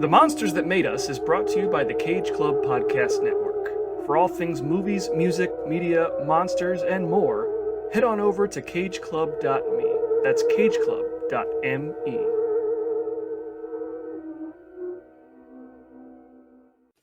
The Monsters That Made Us is brought to you by the Cage Club Podcast Network. For all things movies, music, media, monsters, and more, head on over to cageclub.me. That's cageclub.me.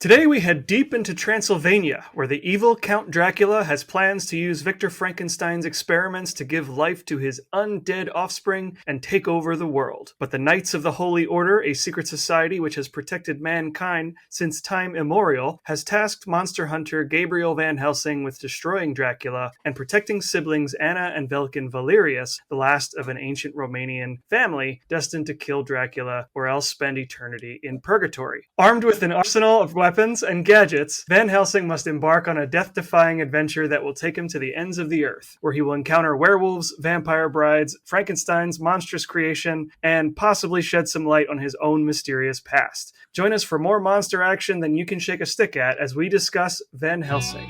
Today we head deep into Transylvania, where the evil Count Dracula has plans to use Victor Frankenstein's experiments to give life to his undead offspring and take over the world. But the Knights of the Holy Order, a secret society which has protected mankind since time immemorial, has tasked monster hunter Gabriel Van Helsing with destroying Dracula and protecting siblings Anna and Velkin Valerius, the last of an ancient Romanian family destined to kill Dracula or else spend eternity in purgatory. Armed with an arsenal of weapons and gadgets, Van Helsing must embark on a death-defying adventure that will take him to the ends of the earth, where he will encounter werewolves, vampire brides, Frankenstein's monstrous creation, and possibly shed some light on his own mysterious past. Join us for more monster action than you can shake a stick at as we discuss Van Helsing.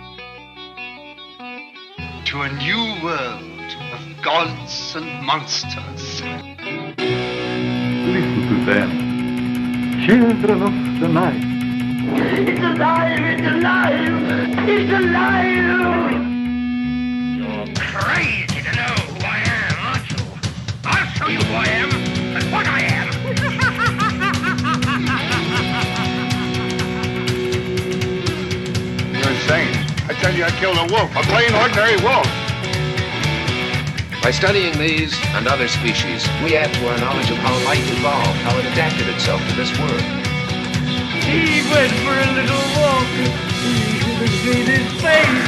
To a new world of gods and monsters. Listen to them, children of the night. It's alive! It's alive! It's alive! You're crazy to know who I am, aren't you? I'll show you who I am and what I am! You're insane. I tell you, I killed a wolf, a plain, ordinary wolf. By studying these and other species, we add to our knowledge of how life evolved, how it adapted itself to this world. He went for a little walk. He should have seen his face.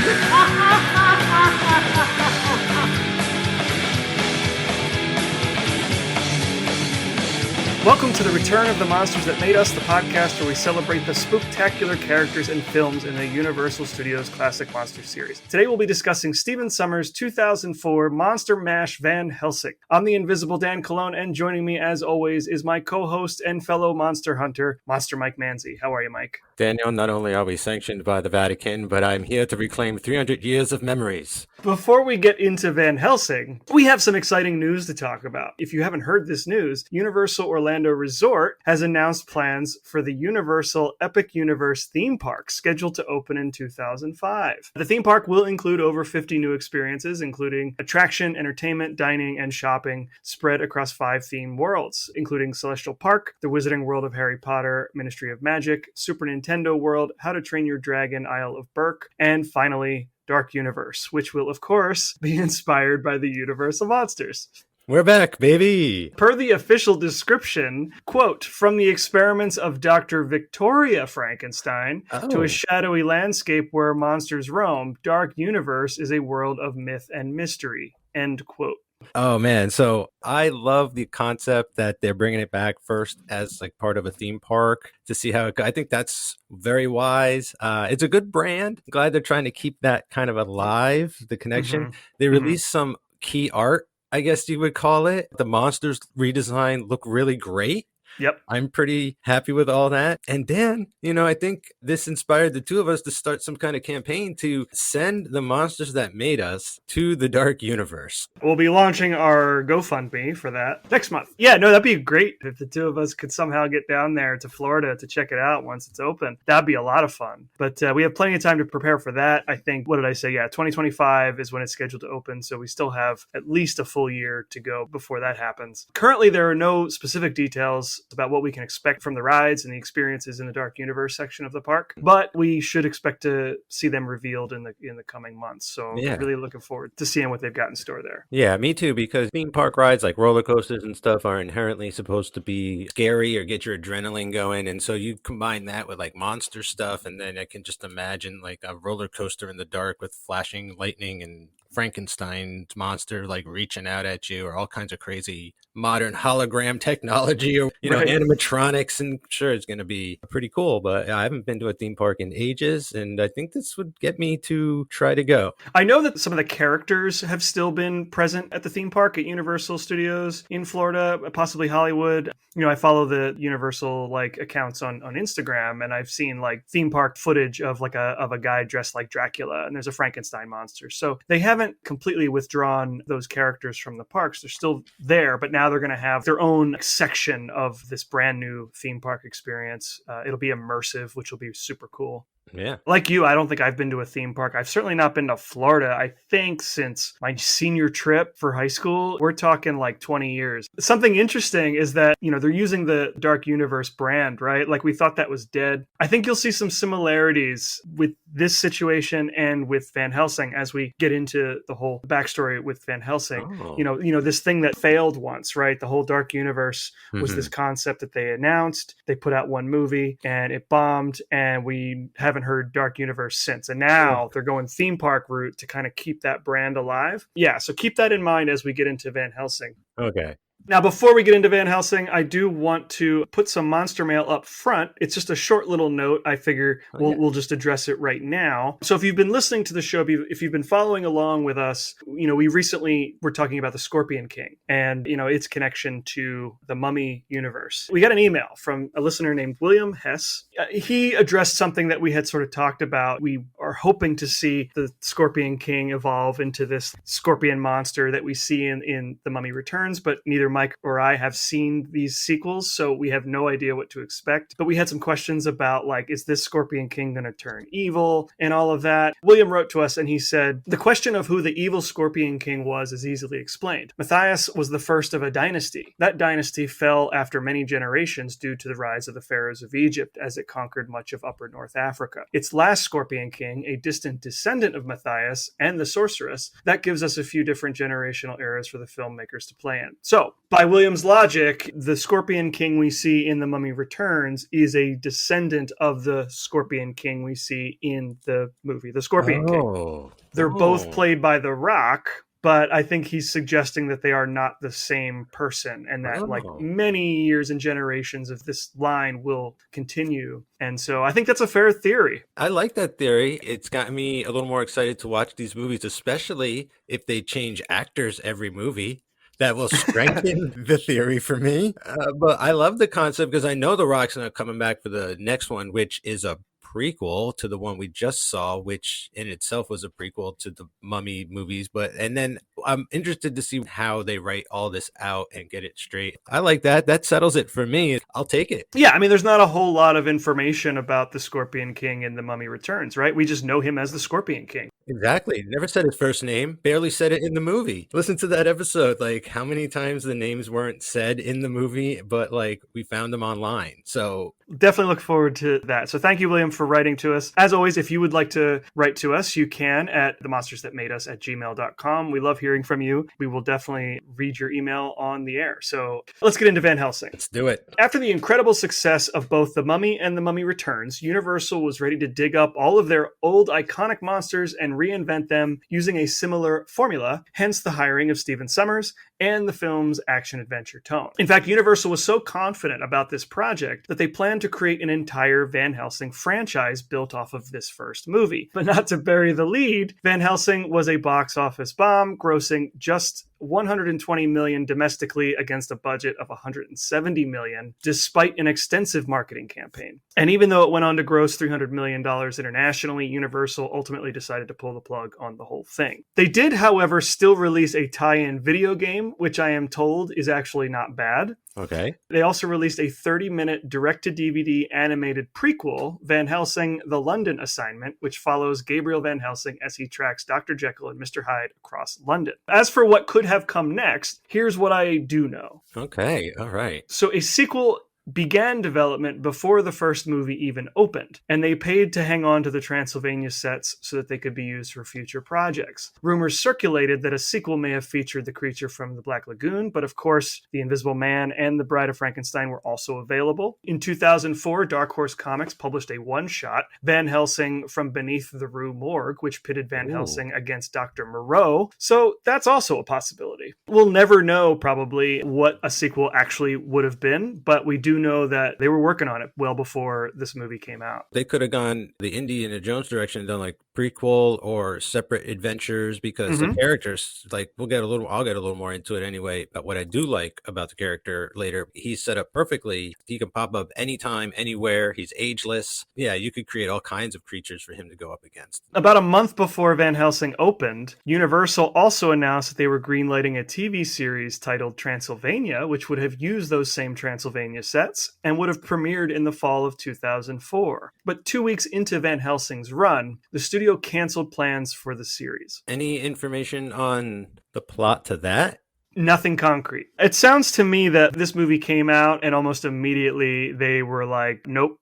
Welcome to the return of the Monsters That Made Us, the podcast where we celebrate the spooktacular characters and films in the Universal Studios Classic Monster series. Today we'll be discussing Stephen Sommers' 2004 Monster Mash Van Helsing. I'm the Invisible Dan Colon, and joining me as always is my co-host and fellow monster hunter, Monster Mike Manzi. How are you, Mike? Daniel, not only are we sanctioned by the Vatican, but I'm here to reclaim 300 years of memories. Before we get into Van Helsing, we have some exciting news to talk about. If you haven't heard this news, Universal Orlando Resort has announced plans for the Universal Epic Universe theme park, scheduled to open in 2005. The theme park will include over 50 new experiences, including attraction, entertainment, dining, and shopping, spread across 5 theme worlds, including Celestial Park, the Wizarding World of Harry Potter, Ministry of Magic, Super Nintendo World, How to Train Your Dragon, Isle of Berk, and finally, Dark Universe, which will, of course, be inspired by the Universal Monsters. We're back, baby! Per the official description, quote, from the experiments of Dr. Victoria Frankenstein to a shadowy landscape where monsters roam, Dark Universe is a world of myth and mystery, end quote. Oh man, so I love the concept that they're bringing it back first as like part of a theme park to see how it goes. I think that's very wise. It's a good brand. I'm glad they're trying to keep that kind of alive, the connection. Mm-hmm. They released some key art, I guess you would call it. The monsters redesign look really great. Yep. I'm pretty happy with all that. And then, I think this inspired the two of us to start some kind of campaign to send the Monsters That Made Us to the Dark Universe. We'll be launching our GoFundMe for that next month. Yeah, no, that'd be great if the two of us could somehow get down there to Florida to check it out once it's open. That'd be a lot of fun. But we have plenty of time to prepare for that. I think, what did I say? Yeah, 2025 is when it's scheduled to open. So we still have at least a full year to go before that happens. Currently, there are no specific details about what we can expect from the rides and the experiences in the Dark Universe section of the park, but we should expect to see them revealed in the coming months. So yeah. Really looking forward to seeing what they've got in store there. Yeah, me too, because theme park rides like roller coasters and stuff are inherently supposed to be scary or get your adrenaline going, and so you combine that with like monster stuff, and then I can just imagine like a roller coaster in the dark with flashing lightning and Frankenstein's monster like reaching out at you, or all kinds of crazy modern hologram technology, or animatronics, and sure, it's going to be pretty cool. But I haven't been to a theme park in ages, and I think this would get me to try to go. I know that some of the characters have still been present at the theme park at Universal Studios in Florida, possibly Hollywood. I follow the Universal accounts on Instagram, and I've seen theme park footage of a guy dressed like Dracula, and there's a Frankenstein monster. So they haven't haven't completely withdrawn those characters from the parks. They're still there, but now they're going to have their own section of this brand new theme park experience. It'll be immersive, which will be super cool. Yeah. Like you, I don't think I've been to a theme park. I've certainly not been to Florida, I think, since my senior trip for high school. We're talking like 20 years. Something interesting is that, they're using the Dark Universe brand, right? Like we thought that was dead. I think you'll see some similarities with this situation and with Van Helsing as we get into the whole backstory with Van Helsing. Oh. This thing that failed once, right? The whole Dark Universe was this concept that they announced. They put out one movie and it bombed, and we haven't heard Dark Universe since. And now they're going theme park route to kind of keep that brand alive. Yeah, so keep that in mind as we get into Van Helsing. Okay. Now, before we get into Van Helsing, I do want to put some monster mail up front. It's just a short little note. I figure we'll just address it right now. So if you've been listening to the show, if you've been following along with us, we recently were talking about the Scorpion King and, its connection to the Mummy universe. We got an email from a listener named William Hess. He addressed something that we had sort of talked about. We are hoping to see the Scorpion King evolve into this scorpion monster that we see in The Mummy Returns, but neither Mike or I have seen these sequels, so we have no idea what to expect. But we had some questions about, is this Scorpion King going to turn evil and all of that? William wrote to us and he said, the question of who the evil Scorpion King was is easily explained. Matthias was the first of a dynasty. That dynasty fell after many generations due to the rise of the pharaohs of Egypt as it conquered much of upper North Africa. Its last Scorpion King, a distant descendant of Matthias and the sorceress, that gives us a few different generational eras for the filmmakers to play in. So, by William's logic, the Scorpion King we see in The Mummy Returns is a descendant of the Scorpion King we see in the movie The Scorpion King. They're both played by The Rock, but I think he's suggesting that they are not the same person and that many years and generations of this line will continue. And so I think that's a fair theory. I like that theory. It's got me a little more excited to watch these movies, especially if they change actors every movie. That will strengthen the theory for me. But I love the concept because I know The Rock's not coming back for the next one, which is a prequel to the one we just saw, which in itself was a prequel to the Mummy movies. And then I'm interested to see how they write all this out and get it straight. I like that. That settles it for me. I'll take it. Yeah, I mean, there's not a whole lot of information about the Scorpion King in The Mummy Returns, right? We just know him as the Scorpion King. Exactly. Never said his first name. Barely said it in the movie. Listen to that episode. How many times the names weren't said in the movie, but we found them online. So definitely look forward to that. So thank you, William, for writing to us. As always, if you would like to write to us, you can at themonstersthatmadeus@gmail.com. We love hearing from you. We will definitely read your email on the air. So let's get into Van Helsing. Let's do it. After the incredible success of both The Mummy and The Mummy Returns, Universal was ready to dig up all of their old iconic monsters and reinvent them using a similar formula, hence the hiring of Stephen Sommers and the film's action-adventure tone. In fact, Universal was so confident about this project that they planned to create an entire Van Helsing franchise built off of this first movie. But not to bury the lead, Van Helsing was a box office bomb, grossing just $120 million domestically against a budget of $170 million, despite an extensive marketing campaign. And even though it went on to gross $300 million internationally, Universal ultimately decided to pull the plug on the whole thing. They did, however, still release a tie-in video game, which I am told is actually not bad. Okay. They also released a 30-minute direct-to-DVD animated prequel, Van Helsing: The London Assignment, which follows Gabriel Van Helsing as he tracks Dr. Jekyll and Mr. Hyde across London. As for what could have come next, here's what I do know. Okay, all right. So a sequel began development before the first movie even opened, and they paid to hang on to the Transylvania sets so that they could be used for future projects. Rumors circulated that a sequel may have featured the creature from the Black Lagoon, but of course, The Invisible Man and The Bride of Frankenstein were also available. In 2004, Dark Horse Comics published a one-shot, Van Helsing from Beneath the Rue Morgue, which pitted Van Helsing against Dr. Moreau, so that's also a possibility. We'll never know, probably, what a sequel actually would have been, but we do do know that they were working on it well before this movie came out. They could have gone the Indiana Jones direction and done like prequel or separate adventures, because the characters, like I'll get a little more into it anyway. But what I do like about the character later, he's set up perfectly. He can pop up anytime, anywhere. He's ageless. Yeah, you could create all kinds of creatures for him to go up against. About a month before Van Helsing opened, Universal also announced that they were greenlighting a TV series titled Transylvania, which would have used those same Transylvania sets and would have premiered in the fall of 2004. But 2 weeks into Van Helsing's run, the studio canceled plans for the series. Any information on the plot to that? Nothing concrete. It sounds to me that this movie came out and almost immediately they were like, nope,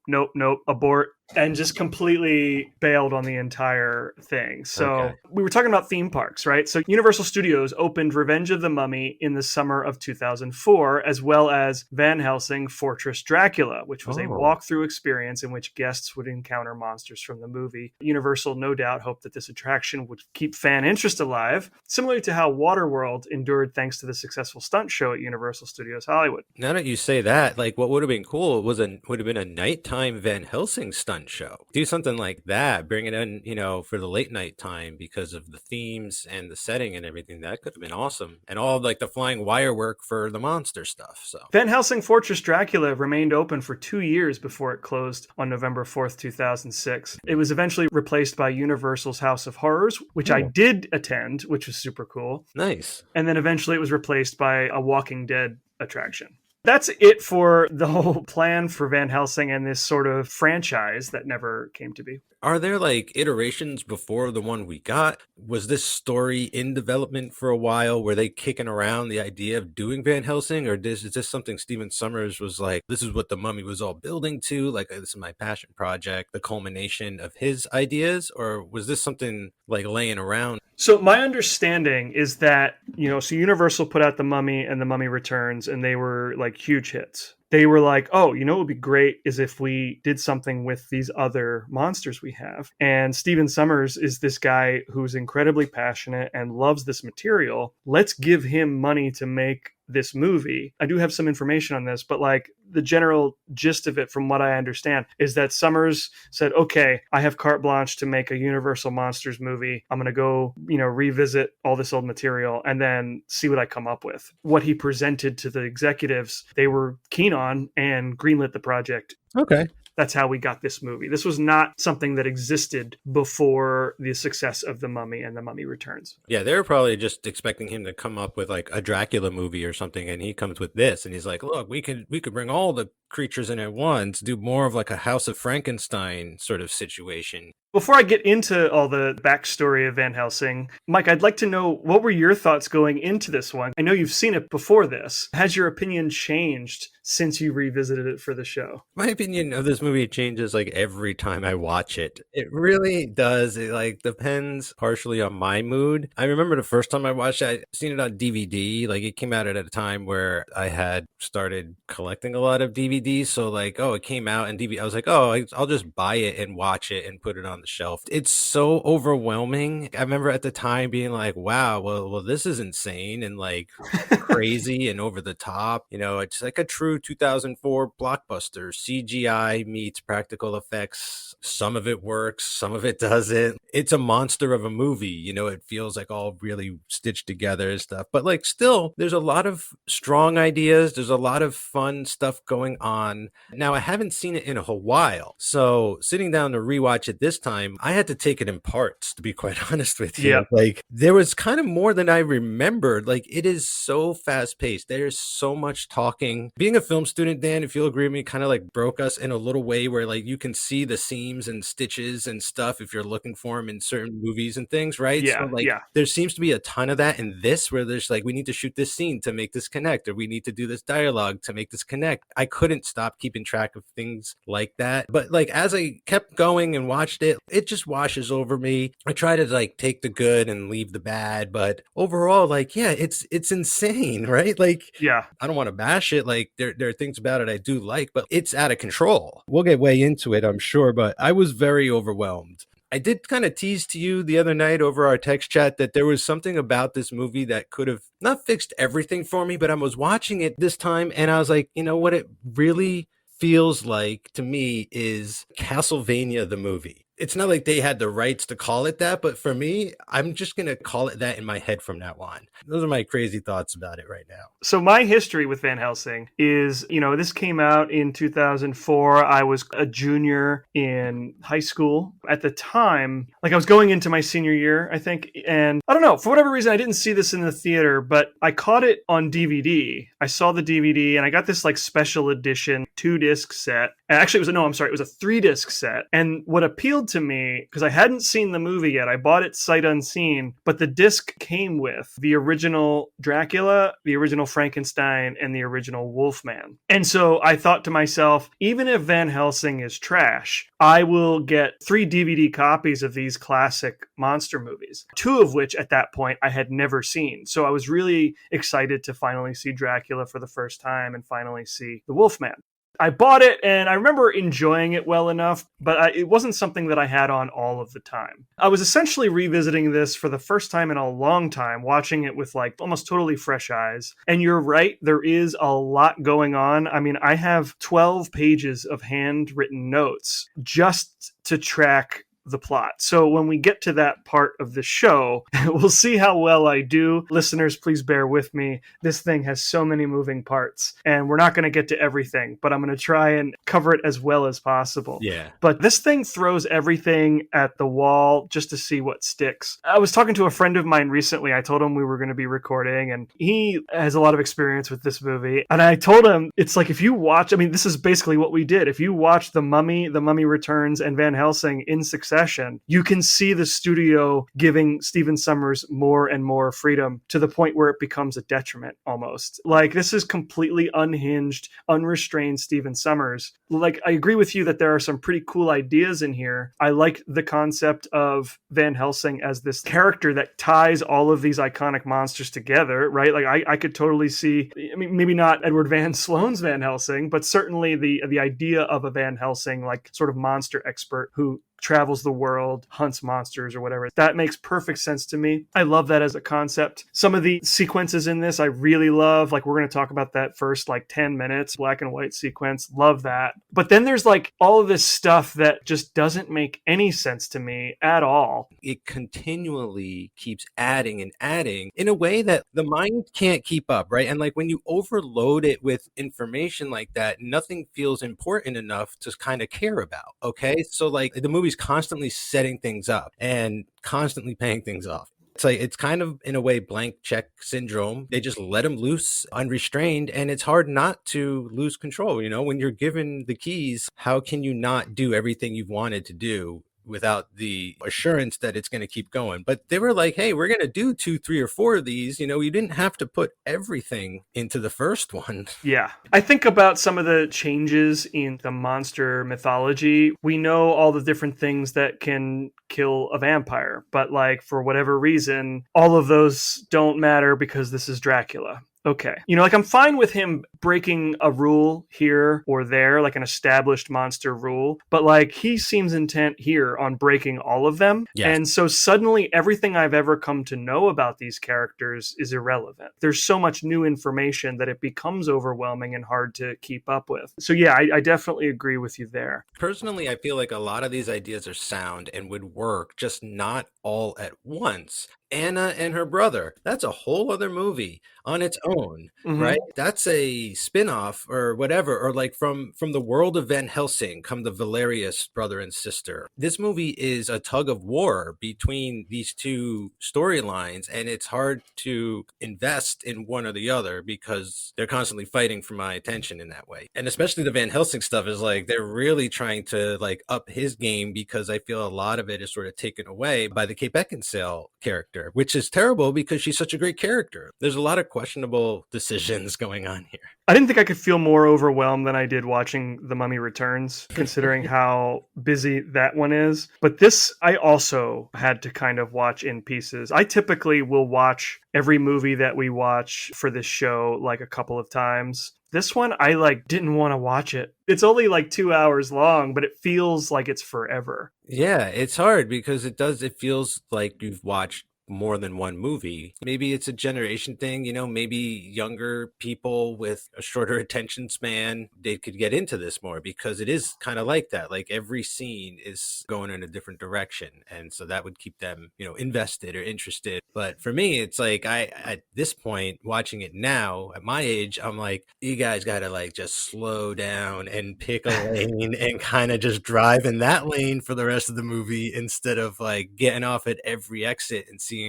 abort, and just completely bailed on the entire thing. So we were talking about theme parks, right? So Universal Studios opened Revenge of the Mummy in the summer of 2004, as well as Van Helsing Fortress Dracula, which was a walkthrough experience in which guests would encounter monsters from the movie. Universal no doubt hoped that this attraction would keep fan interest alive, similarly to how Waterworld endured thanks to the successful stunt show at Universal Studios Hollywood. Now that you say that, like what would have been cool would have been a nighttime Van Helsing stunt show. Do something like that, bring it in, for the late night time because of the themes and the setting and everything. That could have been awesome. And all like the flying wire work for the monster stuff. So Van Helsing Fortress Dracula remained open for 2 years before it closed on November 4th, 2006. It was eventually replaced by Universal's House of Horrors, which I did attend, which was super cool. Nice. And then eventually it was replaced by a Walking Dead attraction. That's it for the whole plan for Van Helsing and this sort of franchise that never came to be. Are there like iterations before the one we got? Was this story in development for a while? Were they kicking around the idea of doing Van Helsing? Or is this something Stephen Sommers was like, this is what the Mummy was all building to? Like, this is my passion project, the culmination of his ideas? Or was this something like laying around? So my understanding is that, so Universal put out The Mummy and The Mummy Returns, and they were like huge hits. They were like, oh, what would be great is if we did something with these other monsters we have. And Stephen Sommers is this guy who's incredibly passionate and loves this material. Let's give him money to make this movie. I do have some information on this, but like the general gist of it, from what I understand, is that Sommers said, okay, I have carte blanche to make a Universal Monsters movie. I'm going to go, revisit all this old material and then see what I come up with. What he presented to the executives, they were keen on and greenlit the project. Okay. That's how we got this movie. This was not something that existed before the success of The Mummy and The Mummy Returns. Yeah, they were probably just expecting him to come up with like a Dracula movie or something, and he comes with this, and he's like, look, we could bring all the creatures in at once, do more of like a House of Frankenstein sort of situation. Before I get into all the backstory of Van Helsing, Mike, I'd like to know, what were your thoughts going into this one? I know you've seen it before this. Has your opinion changed since you revisited it for the show? My opinion of this movie changes like every time I watch it. It really does. It like depends partially on my mood. I remember the first time I watched it, I'd seen it on DVD. Like it came out at a time where I had started collecting a lot of DVDs. So like, it came out and DVD. I was like, I'll just buy it and watch it and put it on the shelf. It's so overwhelming. I remember at the time being like, wow, well, this is insane and like crazy and over the top. It's like a true 2004 blockbuster. CGI meets practical effects. Some of it works, some of it doesn't. It's a monster of a movie. It feels like all really stitched together and stuff. But like still, there's a lot of strong ideas. There's a lot of fun stuff going on. Now, I haven't seen it in a while. So sitting down to rewatch it this time, I had to take it in parts, to be quite honest with you. Yeah. Like there was kind of more than I remembered. Like it is so fast paced. There's so much talking. Being a film student, Dan, if you'll agree with me, kind of like broke us in a little way where like you can see the seams and stitches and stuff if you're looking for them in certain movies and things, right? Yeah, so like yeah. there seems to be a ton of that in this, where there's like, we need to shoot this scene to make this connect, or we need to do this dialogue to make this connect. I couldn't stop keeping track of things like that. But like as I kept going and watched it, it just washes over me. I try to like take the good and leave the bad, but overall, like, yeah, it's insane, right? Like, Yeah. I don't want to bash it. Like there are things about it I do like, but it's out of control. We'll get way into it, I'm sure, but I was very overwhelmed. I did kind of tease to you the other night over our text chat that there was something about this movie that could have not fixed everything for me, but I was watching it this time and I was like, you know what it really feels like to me is Castlevania the movie. It's not like they had the rights to call it that, but for me, I'm just going to call it that in my head from now on. Those are my crazy thoughts about it right now. So my history with Van Helsing is, this came out in 2004. I was a junior in high school at the time. Like I was going into my senior year, I think. And I don't know, for whatever reason, I didn't see this in the theater, but I caught it on DVD. I saw the DVD and I got this like special edition 2-disc set. Actually, it was a 3-disc set. And what appealed to me, because I hadn't seen the movie yet, I bought it sight unseen, but the disc came with the original Dracula, the original Frankenstein, and the original Wolfman. And so I thought to myself, even if Van Helsing is trash, I will get 3 DVD copies of these classic monster movies, 2 of which at that point I had never seen. So I was really excited to finally see Dracula for the first time and finally see the Wolfman. I bought it and I remember enjoying it well enough, but it wasn't something that I had on all of the time. I was essentially revisiting this for the first time in a long time, watching it with like almost totally fresh eyes. And you're right, there is a lot going on. I mean, I have 12 pages of handwritten notes just to track the plot. So when we get to that part of the show, we'll see how well I do. Listeners, please bear with me. This thing has so many moving parts and we're not going to get to everything, but I'm going to try and cover it as well as possible. Yeah. But this thing throws everything at the wall just to see what sticks. I was talking to a friend of mine recently. I told him we were going to be recording and he has a lot of experience with this movie. And I told him, it's like if you watch, I mean, this is basically what we did. If you watch The Mummy Returns, and Van Helsing in succession, you can see the studio giving Stephen Sommers more and more freedom to the point where it becomes a detriment almost. Like this is completely unhinged, unrestrained Stephen Sommers. Like I agree with you that there are some pretty cool ideas in here. I like the concept of Van Helsing as this character that ties all of these iconic monsters together, right? Like I could totally see, I mean, maybe not Edward Van Sloan's Van Helsing, but certainly the idea of a Van Helsing, like sort of monster expert who travels the world, hunts monsters or whatever. That makes perfect sense to me. I love that as a concept. Some of the sequences in this I really love. Like we're going to talk about that first like 10 minutes, black and white sequence. Love that. But then there's like all of this stuff that just doesn't make any sense to me at all. It continually keeps adding and adding in a way that the mind can't keep up, right? And like when you overload it with information like that, nothing feels important enough to kind of care about. Okay. So like the movie's constantly setting things up and constantly paying things off. It's like it's kind of in a way blank check syndrome. They just let them loose unrestrained and it's hard not to lose control. When you're given the keys, how can you not do everything you've wanted to do without the assurance that it's going to keep going? But they were like, hey, we're going to do 2, 3, or 4 of these. You didn't have to put everything into the first one. Yeah. I think about some of the changes in the monster mythology. We know all the different things that can kill a vampire, but like for whatever reason, all of those don't matter because this is Dracula. Okay. Like I'm fine with him breaking a rule here or there, like an established monster rule, but like he seems intent here on breaking all of them. Yes. And so suddenly everything I've ever come to know about these characters is irrelevant. There's so much new information that it becomes overwhelming and hard to keep up with. So yeah, I definitely agree with you there. Personally, I feel like a lot of these ideas are sound and would work, just not all at once. Anna and her brother, that's a whole other movie on its own, right? That's a spin-off or whatever, or like from the world of Van Helsing come the Valerius brother and sister. This movie is a tug of war between these two storylines, and it's hard to invest in one or the other because they're constantly fighting for my attention in that way. And especially the Van Helsing stuff is like they're really trying to like up his game because I feel a lot of it is sort of taken away by the Kate Beckinsale character, which is terrible because she's such a great character. There's a lot of questionable decisions going on here. I didn't think I could feel more overwhelmed than I did watching The Mummy Returns, considering how busy that one is. But this, I also had to kind of watch in pieces. I typically will watch every movie that we watch for this show like a couple of times. This one, I like didn't want to watch it. It's only like 2 hours long, but it feels like it's forever. Yeah, it's hard because it feels like you've watched more than one movie. Maybe it's a generation thing, maybe younger people with a shorter attention span, they could get into this more because it is kind of like that. Like every scene is going in a different direction. And so that would keep them, invested or interested. But for me, it's like at this point, watching it now at my age, I'm like, you guys got to like just slow down and pick a lane and kind of just drive in that lane for the rest of the movie instead of like getting off at every exit and seeing,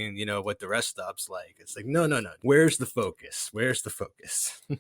what the rest stop's like. It's like, no. Where's the focus?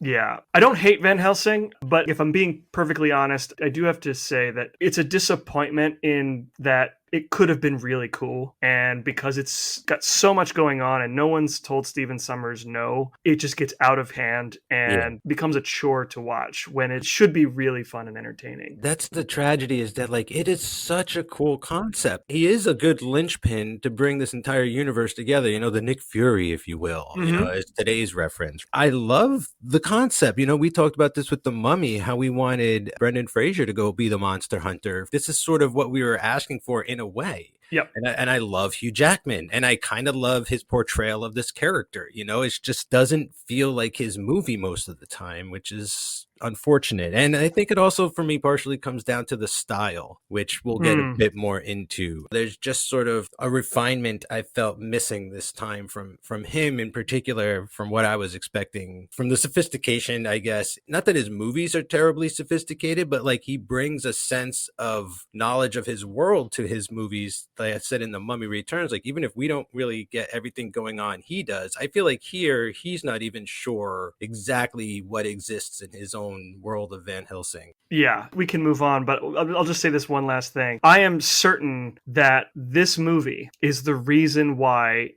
Yeah. I don't hate Van Helsing, but if I'm being perfectly honest, I do have to say that it's a disappointment in that it could have been really cool. And because it's got so much going on and no one's told Stephen Sommers no, it just gets out of hand and becomes a chore to watch when it should be really fun and entertaining. That's the tragedy, is that like it is such a cool concept. He is a good linchpin to bring this entire universe together, the Nick Fury, if you will, as today's reference. I love the concept. We talked about this with The Mummy, how we wanted Brendan Fraser to go be the monster hunter. This is sort of what we were asking for in a way. Yep. And I love Hugh Jackman, and I kind of love his portrayal of this character. It just doesn't feel like his movie most of the time, which is unfortunate. And I think it also, for me, partially comes down to the style, which we'll get a bit more into. There's just sort of a refinement I felt missing this time from him in particular, from what I was expecting, from the sophistication, I guess. Not that his movies are terribly sophisticated, but like he brings a sense of knowledge of his world to his movies. Like I said in The Mummy Returns, like even if we don't really get everything going on, he does. I feel like here, he's not even sure exactly what exists in his own world of Van Helsing. Yeah, we can move on, but I'll just say this one last thing. I am certain that this movie is the reason why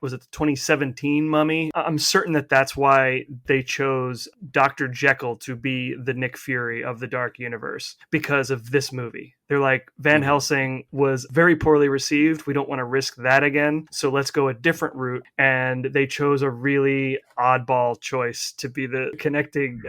was it the 2017 Mummy? I'm certain that that's why they chose Dr. Jekyll to be the Nick Fury of the Dark Universe, because of this movie. They're like, Van Helsing was very poorly received. We don't want to risk that again. So let's go a different route. And they chose a really oddball choice to be the connecting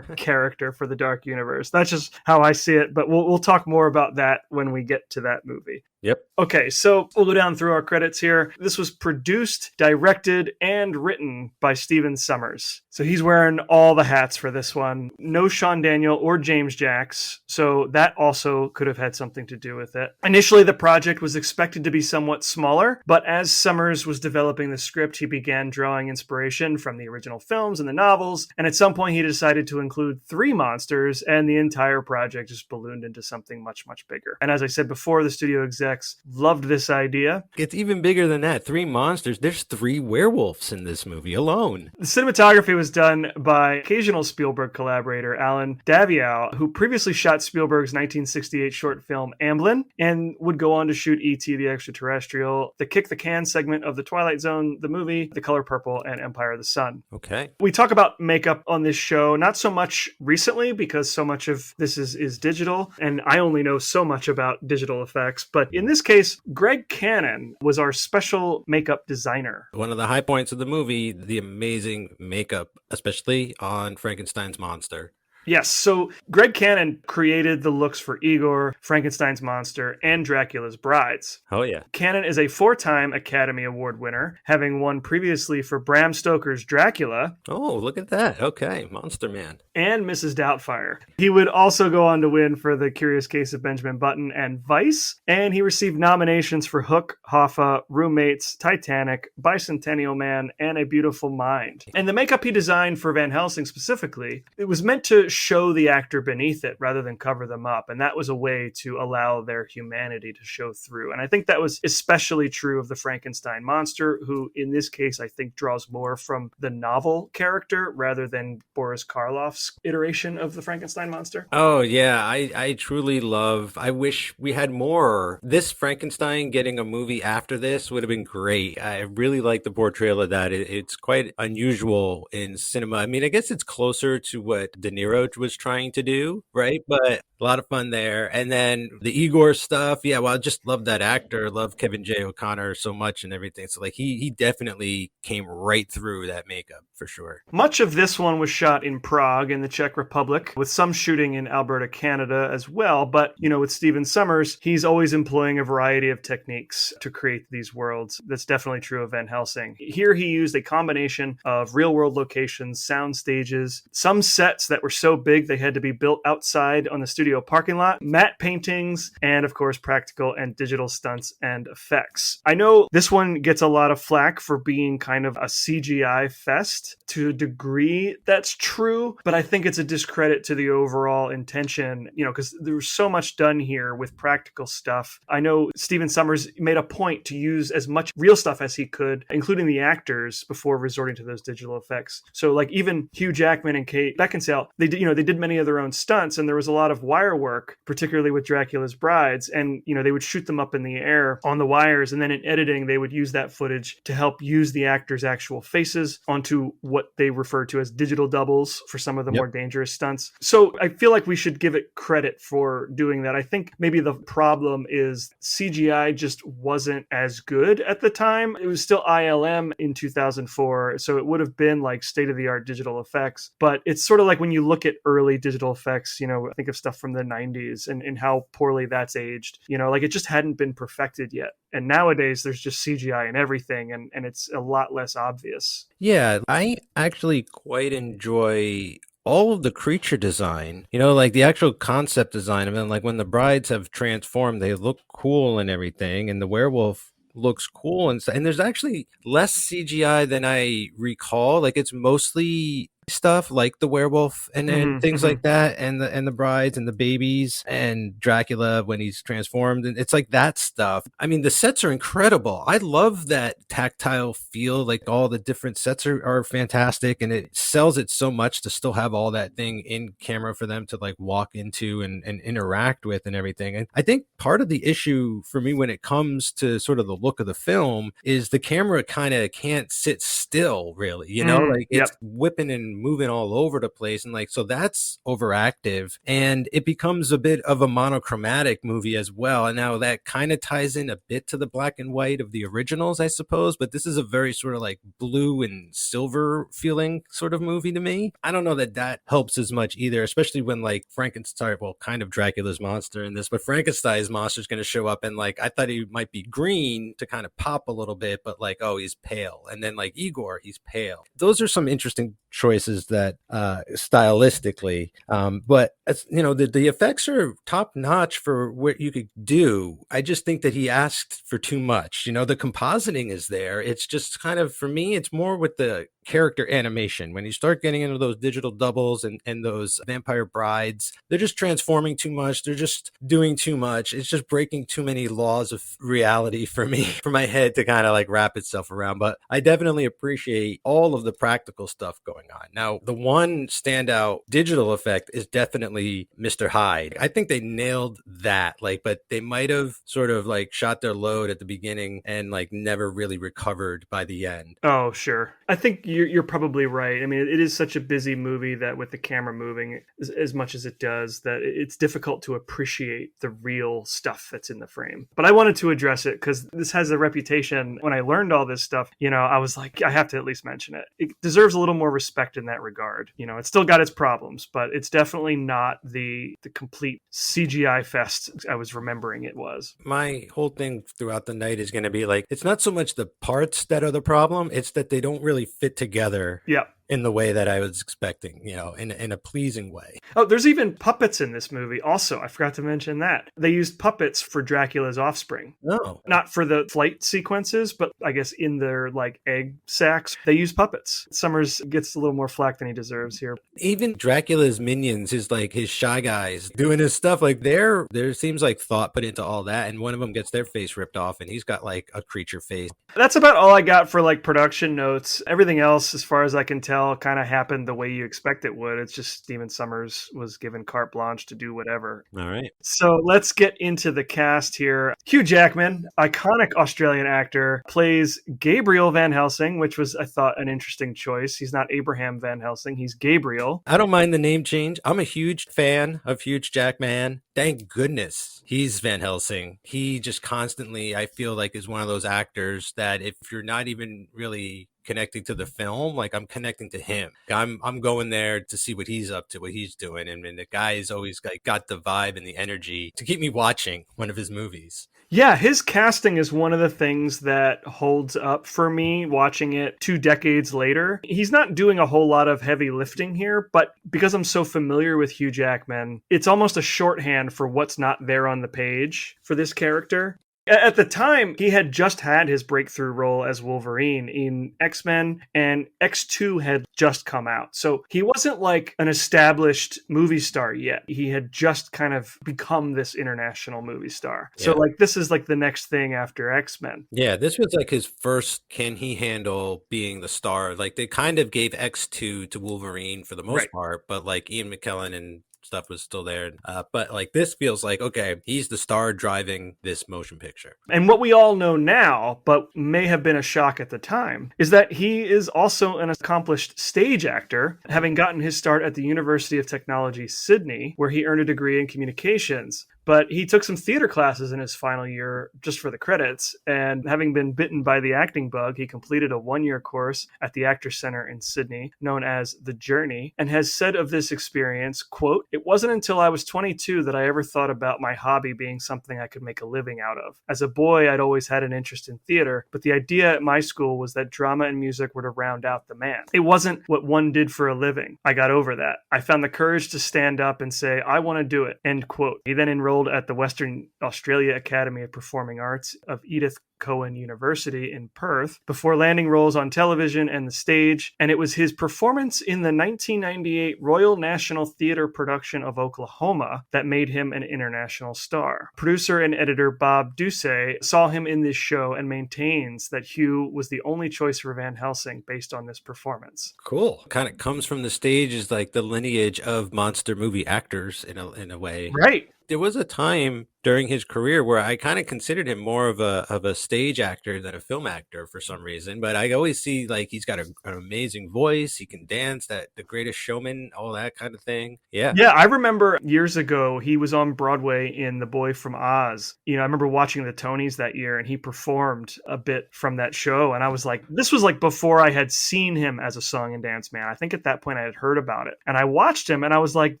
character for the Dark Universe. That's just how I see it. But we'll talk more about that when we get to that movie. Yep. Okay, so we'll go down through our credits here. This was produced, directed, and written by Stephen Sommers. So he's wearing all the hats for this one. No Sean Daniel or James Jacks, so that also could have had something to do with it. Initially, the project was expected to be somewhat smaller, but as Sommers was developing the script, he began drawing inspiration from the original films and the novels, and at some point he decided to include 3 monsters, and the entire project just ballooned into something much, much bigger. And as I said before, the studio execs loved this idea. It's even bigger than that. 3 monsters. There's 3 werewolves in this movie alone. The cinematography was done by occasional Spielberg collaborator Alan Daviau, who previously shot Spielberg's 1968 short film Amblin and would go on to shoot E.T. the Extraterrestrial, the Kick the Can segment of The Twilight Zone, the movie, The Color Purple, and Empire of the Sun. Okay. We talk about makeup on this show, not so much recently because so much of this is digital, and I only know so much about digital effects, but in this case, Greg Cannon was our special makeup designer. One of the high points of the movie, the amazing makeup, especially on Frankenstein's monster. Yes, so Greg Cannon created the looks for Igor, Frankenstein's monster, and Dracula's brides. Oh, yeah. Cannon is a 4-time Academy Award winner, having won previously for Bram Stoker's Dracula. Oh, look at that. Okay, Monster Man. And Mrs. Doubtfire. He would also go on to win for The Curious Case of Benjamin Button and Vice, and he received nominations for Hook, Hoffa, Roommates, Titanic, Bicentennial Man, and A Beautiful Mind. And the makeup he designed for Van Helsing specifically, it was meant to show the actor beneath it rather than cover them up. And that was a way to allow their humanity to show through. And I think that was especially true of the Frankenstein monster, who in this case, I think draws more from the novel character rather than Boris Karloff's iteration of the Frankenstein monster. Oh, yeah. I truly love, I wish we had more. This Frankenstein getting a movie after this would have been great. I really like the portrayal of that. It's quite unusual in cinema. I mean, I guess it's closer to what De Niro was trying to do, right? But a lot of fun there. And then the Igor stuff, yeah, well, I just love that actor, love Kevin J. O'Connor so much and everything. So like he definitely came right through that makeup for sure. Much of this one was shot in Prague in the Czech Republic, with some shooting in Alberta, Canada as well. But, with Stephen Sommers, he's always employing a variety of techniques to create these worlds. That's definitely true of Van Helsing. Here he used a combination of real-world locations, sound stages, some sets that were so big they had to be built outside on the studio parking lot, matte paintings, and of course practical and digital stunts and effects. I know this one gets a lot of flack for being kind of a CGI fest. To a degree, that's true, but I think it's a discredit to the overall intention, because there was so much done here with practical stuff. I know Stephen Sommers made a point to use as much real stuff as he could, including the actors, before resorting to those digital effects. So like even Hugh Jackman and Kate Beckinsale, they did many of their own stunts, and there was a lot of wire work, particularly with Dracula's brides, and they would shoot them up in the air on the wires, and then in editing they would use that footage to help use the actors' actual faces onto what they refer to as digital doubles for some of the more dangerous stunts. So I feel like we should give it credit for doing that. I think maybe the problem is CGI just wasn't as good at the time. It was still ILM in 2004, so it would have been like state-of-the-art digital effects. But it's sort of like when you look at early digital effects, I think of stuff from the 90s and how poorly that's aged. Like it just hadn't been perfected yet. And nowadays there's just CGI in everything, and it's a lot less obvious. Yeah, I actually quite enjoy all of the creature design, like the actual concept design. I mean, like when the brides have transformed, they look cool and everything, and the werewolf looks cool, and there's actually less CGI than I recall. Like it's mostly stuff like the werewolf and things like that, and the brides and the babies and Dracula when he's transformed, and it's like that stuff. I mean, the sets are incredible. I love that tactile feel. Like all the different sets are fantastic, and it sells it so much to still have all that thing in camera for them to like walk into and interact with and everything. And I think part of the issue for me when it comes to sort of the look of the film is the camera kind of can't sit still, really, like it's whipping and moving all over the place, and like so that's overactive, and it becomes a bit of a monochromatic movie as well. And now that kind of ties in a bit to the black and white of the originals, I suppose, but this is a very sort of like blue and silver feeling sort of movie to me. I don't know that helps as much either, especially when like Frankenstein, well, kind of Dracula's monster in this, but Frankenstein's monster is going to show up, and like I thought he might be green to kind of pop a little bit, but like, oh, he's pale. And then like Igor, he's pale. Those are some interesting choices that stylistically, but the effects are top notch for what you could do. I just think that he asked for too much. The compositing is there. It's just kind of, for me, it's more with the character animation. When you start getting into those digital doubles and those vampire brides, they're just transforming too much. They're just doing too much. It's just breaking too many laws of reality for me, for my head to kind of like wrap itself around. But I definitely appreciate all of the practical stuff going on. Now, the one standout digital effect is definitely Mr. Hyde. I think they nailed that, but they might have sort of like shot their load at the beginning and like never really recovered by the end. Oh, sure. I think you're probably right. I mean, it is such a busy movie that with the camera moving as much as it does, that it's difficult to appreciate the real stuff that's in the frame. But I wanted to address it because this has a reputation. When I learned all this stuff, I was like, I have to at least mention it. It deserves a little more respect in that regard. It's still got its problems, but it's definitely not the complete CGI fest I was remembering it was. My whole thing throughout the night is going to be like, it's not so much the parts that are the problem, it's that they don't really fit together. Yeah. In the way that I was expecting, in a pleasing way. Oh, there's even puppets in this movie also. I forgot to mention that. They used puppets for Dracula's offspring. Oh. Not for the flight sequences, but I guess in their like egg sacs, they use puppets. Sommers gets a little more flack than he deserves here. Even Dracula's minions, his shy guys doing his stuff, like there seems like thought put into all that, and one of them gets their face ripped off and he's got like a creature face. That's about all I got for like production notes. Everything else, as far as I can tell, tell kind of happened the way you expect it would. It's just Stephen Sommers was given carte blanche to do whatever. All right. So let's get into the cast here. Hugh Jackman, iconic Australian actor, plays Gabriel Van Helsing, which was, I thought, an interesting choice. He's not Abraham Van Helsing, he's Gabriel. I don't mind the name change. I'm a huge fan of Hugh Jackman. Thank goodness he's Van Helsing. He just constantly, I feel like, is one of those actors that if you're not even really connecting to the film, like I'm connecting to him. I'm going there to see what he's up to, what he's doing, and the guy is always like got the vibe and the energy to keep me watching one of his movies. Yeah, his casting is one of the things that holds up for me watching it 2 decades later. He's not doing a whole lot of heavy lifting here, but because I'm so familiar with Hugh Jackman, it's almost a shorthand for what's not there on the page for this character. At the time, he had just had his breakthrough role as Wolverine in X-Men, and X2 had just come out. So he wasn't like an established movie star yet. He had just kind of become this international movie star. So like this is like the next thing after X-Men. Yeah, this was like his first, can he handle being the star? Like they kind of gave X2 to Wolverine for the most part, but like Ian McKellen and stuff was still there. But like this feels like, okay, he's the star driving this motion picture. And what we all know now, but may have been a shock at the time, is that he is also an accomplished stage actor, having gotten his start at the University of Technology, Sydney, where he earned a degree in communications. But he took some theater classes in his final year just for the credits, and having been bitten by the acting bug, he completed a 1-year course at the Actors Centre in Sydney, known as The Journey, and has said of this experience, quote, "It wasn't until I was 22 that I ever thought about my hobby being something I could make a living out of. As a boy, I'd always had an interest in theater, but the idea at my school was that drama and music were to round out the man. It wasn't what one did for a living. I got over that. I found the courage to stand up and say, I want to do it," end quote. He then enrolled at the Western Australia Academy of Performing Arts of Edith Cowan University in Perth before landing roles on television and the stage, and it was his performance in the 1998 Royal National Theatre production of Oklahoma that made him an international star. Producer and editor Bob Ducey saw him in this show and maintains that Hugh was the only choice for Van Helsing based on this performance. Cool. Kind of comes from the stage as like the lineage of monster movie actors in a way. Right. There was a time during his career where I kind of considered him more of a stage actor than a film actor for some reason. But I always see like he's got an amazing voice. He can dance, that The Greatest Showman, all that kind of thing. Yeah. Yeah, I remember years ago he was on Broadway in The Boy from Oz. You know, I remember watching the Tonys that year and he performed a bit from that show. And I was like, this was like before I had seen him as a song and dance man. I think at that point I had heard about it. And I watched him and I was like,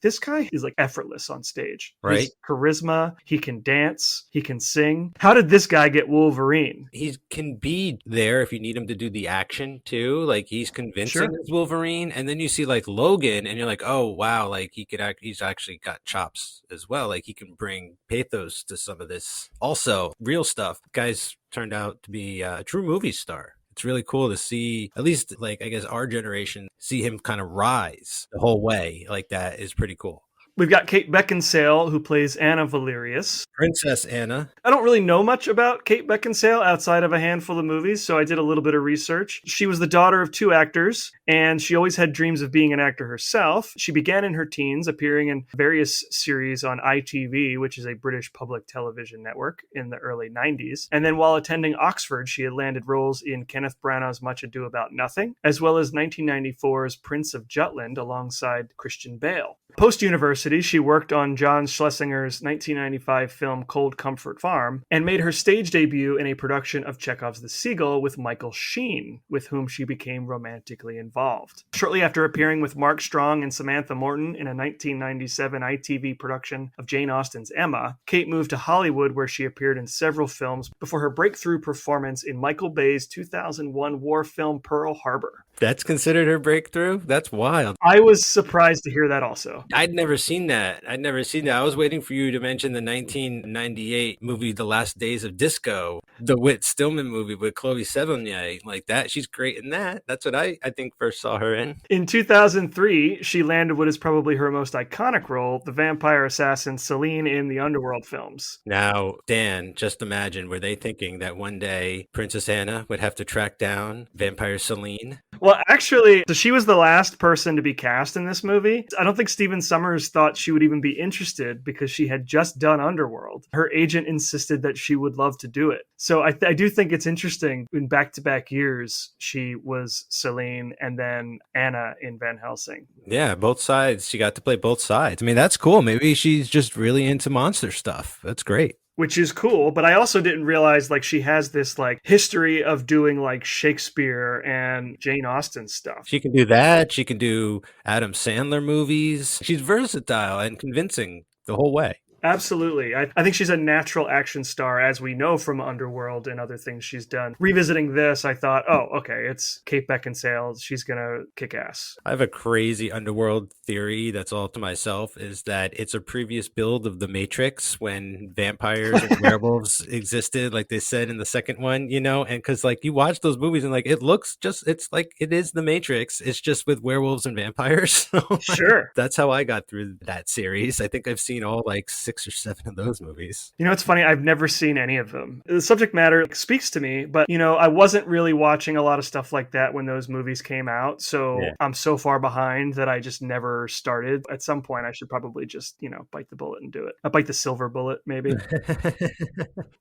this guy is like effortless on stage. Right. His charisma, he can dance, he can sing. How did this guy get Wolverine? He can be there if you need him to do the action too. Like he's convincing as Wolverine, and then you see like Logan, and you're like, oh wow, like he could he's actually got chops as well. Like he can bring pathos to some of this. Also, real stuff. Guys turned out to be a true movie star. It's really cool to see, at least like I guess our generation, see him kind of rise the whole way. Like that is pretty cool. We've got Kate Beckinsale, who plays Anna Valerius. Princess Anna. I don't really know much about Kate Beckinsale outside of a handful of movies, so I did a little bit of research. She was the daughter of 2 actors, and she always had dreams of being an actor herself. She began in her teens, appearing in various series on ITV, which is a British public television network, in the early 90s. And then while attending Oxford, she had landed roles in Kenneth Branagh's Much Ado About Nothing, as well as 1994's Prince of Jutland alongside Christian Bale. Post-university, she worked on John Schlesinger's 1995 film Cold Comfort Farm and made her stage debut in a production of Chekhov's The Seagull with Michael Sheen, with whom she became romantically involved. Shortly after appearing with Mark Strong and Samantha Morton in a 1997 ITV production of Jane Austen's Emma, Kate moved to Hollywood where she appeared in several films before her breakthrough performance in Michael Bay's 2001 war film Pearl Harbor. That's considered her breakthrough? That's wild. I was surprised to hear that also. I'd never seen that. I was waiting for you to mention the 1998 movie, The Last Days of Disco, the Whit Stillman movie with Chloe Sevigny. Like that, she's great in that. That's what I think first saw her in. In 2003, she landed what is probably her most iconic role, the vampire assassin Celine in the Underworld films. Now, Dan, just imagine, were they thinking that one day Princess Anna would have to track down vampire Celine? Well, actually, so she was the last person to be cast in this movie. I don't think Stephen Sommers thought she would even be interested because she had just done Underworld. Her agent insisted that she would love to do it. So I do think it's interesting. In back-to-back years, she was Celine and then Anna in Van Helsing. Yeah, both sides. She got to play both sides. I mean, that's cool. Maybe she's just really into monster stuff. That's great. Which is cool, but I also didn't realize like she has this like history of doing like Shakespeare and Jane Austen stuff. She can do that. She can do Adam Sandler movies. She's versatile and convincing the whole way. Absolutely. I think she's a natural action star, as we know from Underworld and other things she's done. Revisiting this, I thought, oh, okay, it's Kate Beckinsale. She's going to kick ass. I have a crazy Underworld theory that's all to myself, is that it's a previous build of The Matrix when vampires and werewolves existed, like they said in the second one, you know? And because, like, you watch those movies and, like, it looks just, it's like it is The Matrix. It's just with werewolves and vampires. So, sure. That's how I got through that series. I think I've seen all, like, 6 or 7 of those movies. You know, it's funny. I've never seen any of them. The subject matter speaks to me, but, you know, I wasn't really watching a lot of stuff like that when those movies came out. So I'm so far behind that I just never started. At some point, I should probably just, you know, bite the bullet and do it. I'll bite the silver bullet, maybe.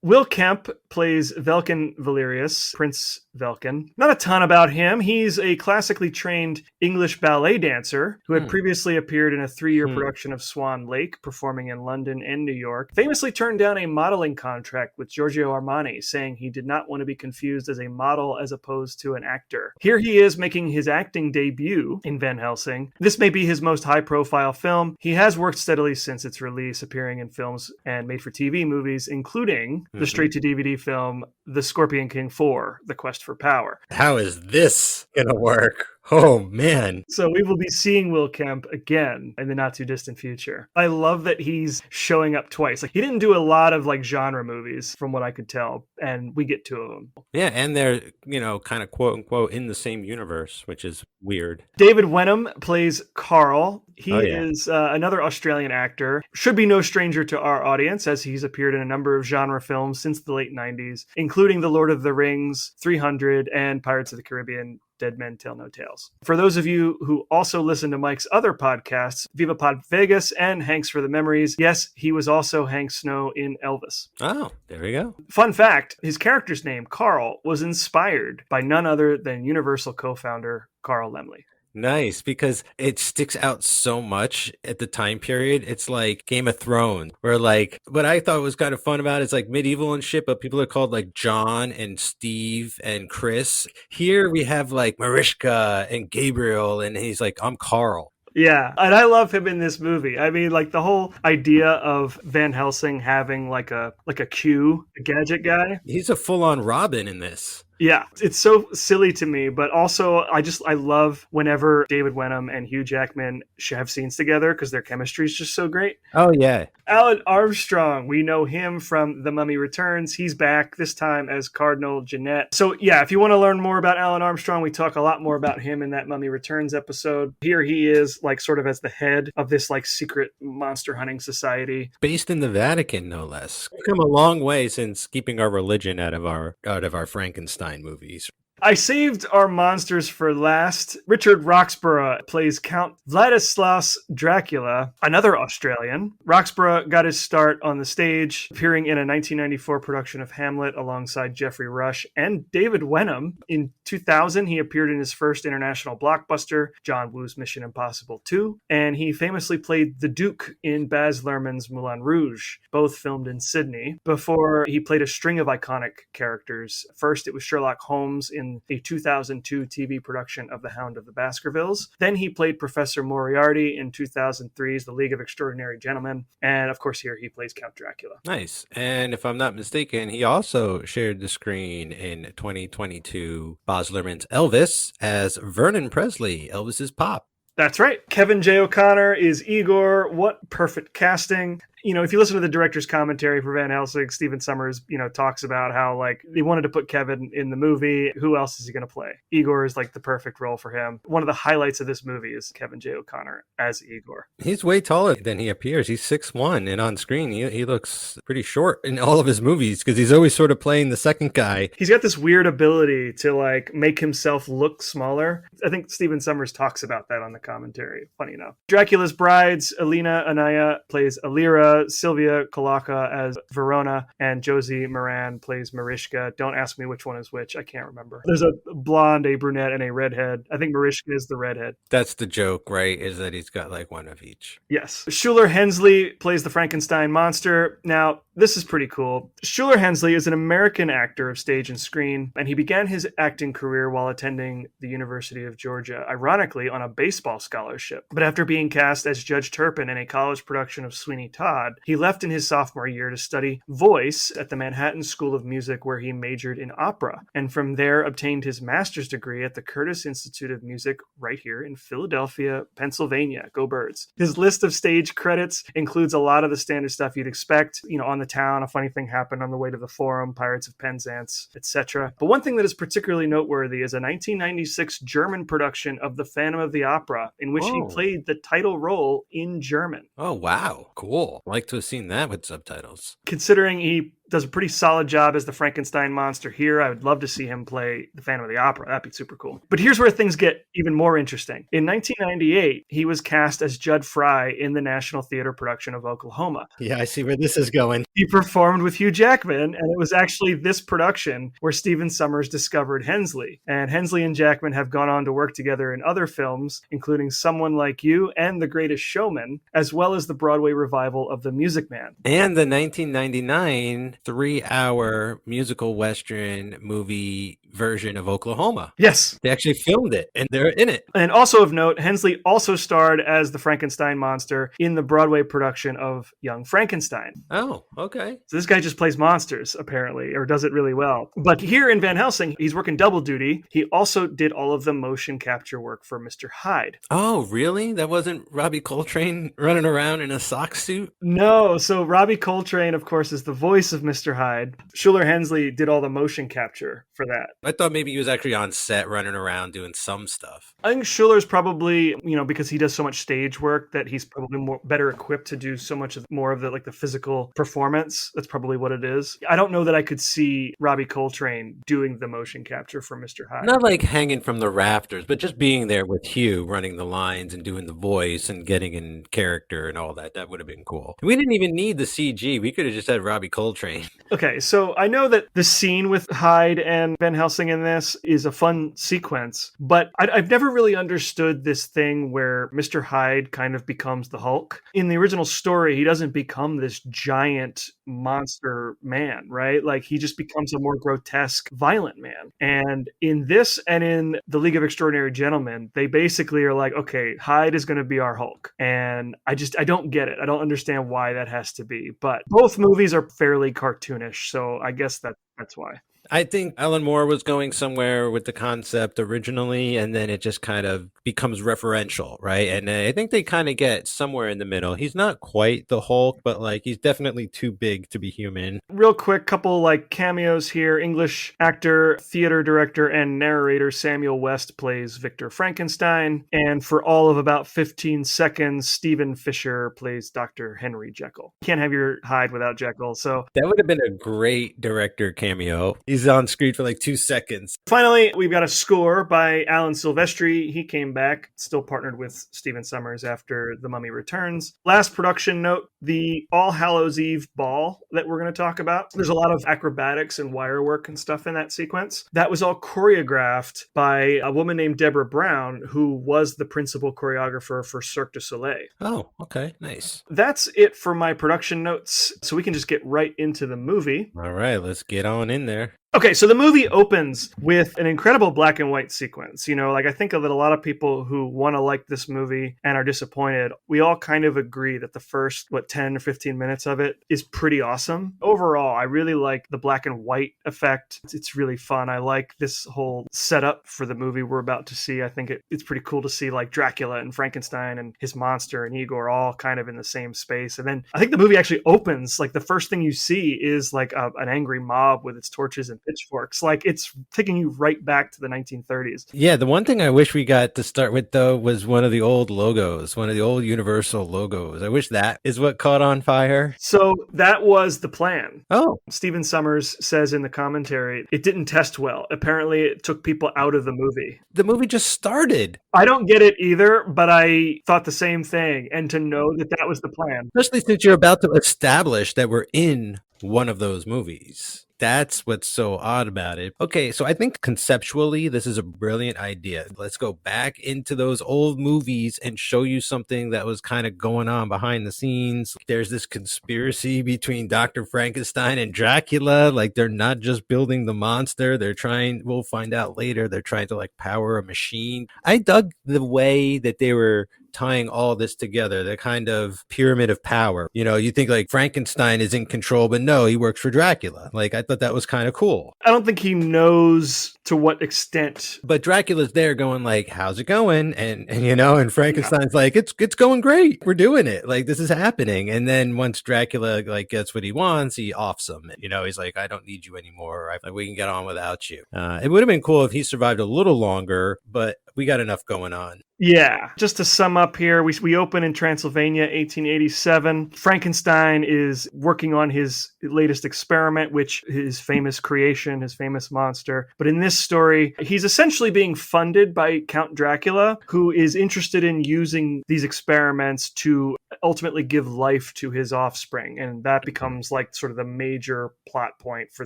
Will Kemp plays Velkin Valerius, Prince Velkin. Not a ton about him. He's a classically trained English ballet dancer who had previously appeared in a 3-year production of Swan Lake, performing in London and New York. Famously turned down a modeling contract with Giorgio Armani, saying he did not want to be confused as a model as opposed to an actor. Here he is making his acting debut in Van Helsing. This may be his most high-profile film. He has worked steadily since its release, appearing in films and made-for-TV movies, including the straight-to-DVD film The Scorpion King 4, The Quest for Power. How is this gonna work? Oh, man. So we will be seeing Will Kemp again in the not too distant future. I love that he's showing up twice. Like, he didn't do a lot of like genre movies from what I could tell, and we get 2 of them. Yeah, and they're, you know, kind of quote unquote in the same universe, which is weird. David Wenham plays Carl. He is another Australian actor. Should be no stranger to our audience, as he's appeared in a number of genre films since the late 90s, including The Lord of the Rings, 300, and Pirates of the Caribbean, Dead Men Tell No Tales. For those of you who also listen to Mike's other podcasts, Viva Pod Vegas and Hanks for the Memories, yes, he was also Hank Snow in Elvis. Oh, there we go. Fun fact, his character's name, Carl, was inspired by none other than Universal co-founder Carl Laemmle. Nice, because it sticks out so much at the time period. It's like Game of Thrones, where like what I thought was kind of fun about it is like medieval and shit, but people are called like John and Steve and Chris. Here we have like Mariska and Gabriel, and he's like, I'm Carl. Yeah, and I love him in this movie. I mean, like the whole idea of Van Helsing having like a Q, a gadget guy. He's a full-on Robin in this. Yeah, it's so silly to me, but also I love whenever David Wenham and Hugh Jackman have scenes together because their chemistry is just so great. Oh, yeah. Alan Armstrong, we know him from The Mummy Returns. He's back this time as Cardinal Jeanette. So yeah, if you want to learn more about Alan Armstrong, we talk a lot more about him in that Mummy Returns episode. Here he is like sort of as the head of this like secret monster hunting society. Based in the Vatican, no less. We've come a long way since keeping our religion out of our Frankenstein movies. I saved our monsters for last. Richard Roxburgh plays Count Vladislaus Dracula, another Australian. Roxburgh got his start on the stage, appearing in a 1994 production of Hamlet alongside Geoffrey Rush and David Wenham. In 2000, he appeared in his first international blockbuster, John Woo's Mission Impossible 2, and he famously played the Duke in Baz Luhrmann's Moulin Rouge, both filmed in Sydney, before he played a string of iconic characters. First, it was Sherlock Holmes in a 2002 TV production of The Hound of the Baskervilles. Then he played Professor Moriarty in 2003's The League of Extraordinary Gentlemen. And of course, here he plays Count Dracula. Nice. And if I'm not mistaken, he also shared the screen in 2022 Baz Luhrmann's Elvis as Vernon Presley, Elvis's pop. That's right. Kevin J. O'Connor is Igor. What perfect casting. if you listen to the director's commentary for Van Helsing, Stephen Sommers, talks about how like they wanted to put Kevin in the movie. Who else is he going to play? Igor is like the perfect role for him. One of the highlights of this movie is Kevin J. O'Connor as Igor. He's way taller than he appears. He's 6'1", and on screen he looks pretty short in all of his movies because he's always sort of playing the second guy. He's got this weird ability to like make himself look smaller. I think Stephen Sommers talks about that on the commentary. Funny enough. Dracula's brides, Alina Anaya plays Alira, Sylvia Kolaka as Verona, and Josie Moran plays Marishka. Don't ask me which one is which. I can't remember. There's a blonde, a brunette, and a redhead. I think Marishka is the redhead. That's the joke, right? Is that he's got like one of each. Yes. Schuler Hensley plays the Frankenstein monster. Now, this is pretty cool. Schuler Hensley is an American actor of stage and screen, and he began his acting career while attending the University of Georgia, ironically on a baseball scholarship. But after being cast as Judge Turpin in a college production of Sweeney Todd, he left in his sophomore year to study voice at the Manhattan School of Music, where he majored in opera, and from there obtained his master's degree at the Curtis Institute of Music right here in Philadelphia, Pennsylvania. Go Birds. His list of stage credits includes a lot of the standard stuff you'd expect, On the Town, A Funny Thing Happened on the Way to the Forum, Pirates of Penzance, etc. But one thing that is particularly noteworthy is a 1996 German production of The Phantom of the Opera, in which he played the title role in German. Oh, wow. Cool. I'd like to have seen that with subtitles. Considering he does a pretty solid job as the Frankenstein monster here, I would love to see him play the Phantom of the Opera. That'd be super cool. But here's where things get even more interesting. In 1998, he was cast as Judd Fry in the National Theater production of Oklahoma. Yeah, I see where this is going. He performed with Hugh Jackman, and it was actually this production where Stephen Sommers discovered Hensley. And Hensley and Jackman have gone on to work together in other films, including Someone Like You and The Greatest Showman, as well as the Broadway revival of The Music Man. And the 1999 3-hour musical Western movie version of Oklahoma. Yes. They actually filmed it, and they're in it. And also of note, Hensley also starred as the Frankenstein monster in the Broadway production of Young Frankenstein. Oh, okay. So this guy just plays monsters, apparently, or does it really well. But here in Van Helsing, he's working double duty. He also did all of the motion capture work for Mr. Hyde. Oh, really? That wasn't Robbie Coltrane running around in a sock suit? No. So Robbie Coltrane, of course, is the voice of Mr. Hyde. Schuler Hensley did all the motion capture for that. I thought maybe he was actually on set running around doing some stuff. I think Schuler's probably, because he does so much stage work that he's probably better equipped to do so much more of the physical performance. That's probably what it is. I don't know that I could see Robbie Coltrane doing the motion capture for Mr. Hyde. Not like hanging from the rafters, but just being there with Hugh running the lines and doing the voice and getting in character and all that. That would have been cool. We didn't even need the CG. We could have just had Robbie Coltrane. Okay, so I know that the scene with Hyde and Van Helsing in this is a fun sequence, but I've never really understood this thing where Mr. Hyde kind of becomes the Hulk. In the original story, he doesn't become this giant monster man, right? Like he just becomes a more grotesque, violent man. And in this and in The League of Extraordinary Gentlemen, they basically are like, okay, Hyde is going to be our Hulk. And I don't get it. I don't understand why that has to be. But both movies are fairly cartoonish, so I guess that's why. I think Alan Moore was going somewhere with the concept originally, and then it just kind of becomes referential, right? And I think they kind of get somewhere in the middle. He's not quite the Hulk, but he's definitely too big to be human. Real quick, couple cameos here. English actor, theater director, and narrator Samuel West plays Victor Frankenstein. And for all of about 15 seconds, Stephen Fisher plays Dr. Henry Jekyll. Can't have your Hyde without Jekyll, so... That would have been a great director cameo. He's on screen for 2 seconds. Finally, we've got a score by Alan Silvestri. He came back, still partnered with Stephen Sommers after The Mummy Returns. Last production note, the All Hallows Eve ball that we're going to talk about. There's a lot of acrobatics and wire work and stuff in that sequence. That was all choreographed by a woman named Deborah Brown, who was the principal choreographer for Cirque du Soleil. Oh, okay. Nice. That's it for my production notes. So we can just get right into the movie. All right, let's get on in there. Okay, so the movie opens with an incredible black and white sequence. Like I think that a lot of people who want to like this movie and are disappointed, we all kind of agree that the first, 10 or 15 minutes of it is pretty awesome. Overall, I really like the black and white effect. It's really fun. I like this whole setup for the movie we're about to see. I think it's pretty cool to see like Dracula and Frankenstein and his monster and Igor all kind of in the same space. And then I think the movie actually opens, like the first thing you see is like an angry mob with its torches and pitchforks. Like it's taking you right back to the 1930s. Yeah, the one thing I wish we got to start with though was one of the old logos, one of the old Universal logos. I wish that is what caught on fire. So that was the plan. Oh, Stephen Sommers says in the commentary, it didn't test well. Apparently it took people out of the movie. the movie just started. I don't get it either, but I thought the same thing. And to know that that was the plan. Especially since you're about to establish that we're in one of those movies. That's what's so odd about it. Okay, so I think conceptually, this is a brilliant idea. Let's go back into those old movies and show you something that was kind of going on behind the scenes. There's this conspiracy between Dr. Frankenstein and Dracula. Like, they're not just building the monster. We'll find out later, they're trying to like power a machine. I dug the way that they were tying all this together, the kind of pyramid of power. You think like Frankenstein is in control, but no, he works for Dracula. Like, I thought that was kind of cool. I don't think he knows to what extent. But Dracula's there going like, how's it going? And Frankenstein's like, it's going great. We're doing it. Like, this is happening. And then once Dracula like gets what he wants, he offs him. He's like, I don't need you anymore. We can get on without you. It would have been cool if he survived a little longer, but we got enough going on. Yeah, just to sum up here, we open in Transylvania, 1887. Frankenstein is working on his latest experiment, which his famous creation, his famous monster. But in this story, he's essentially being funded by Count Dracula, who is interested in using these experiments to ultimately give life to his offspring. And that becomes like sort of the major plot point for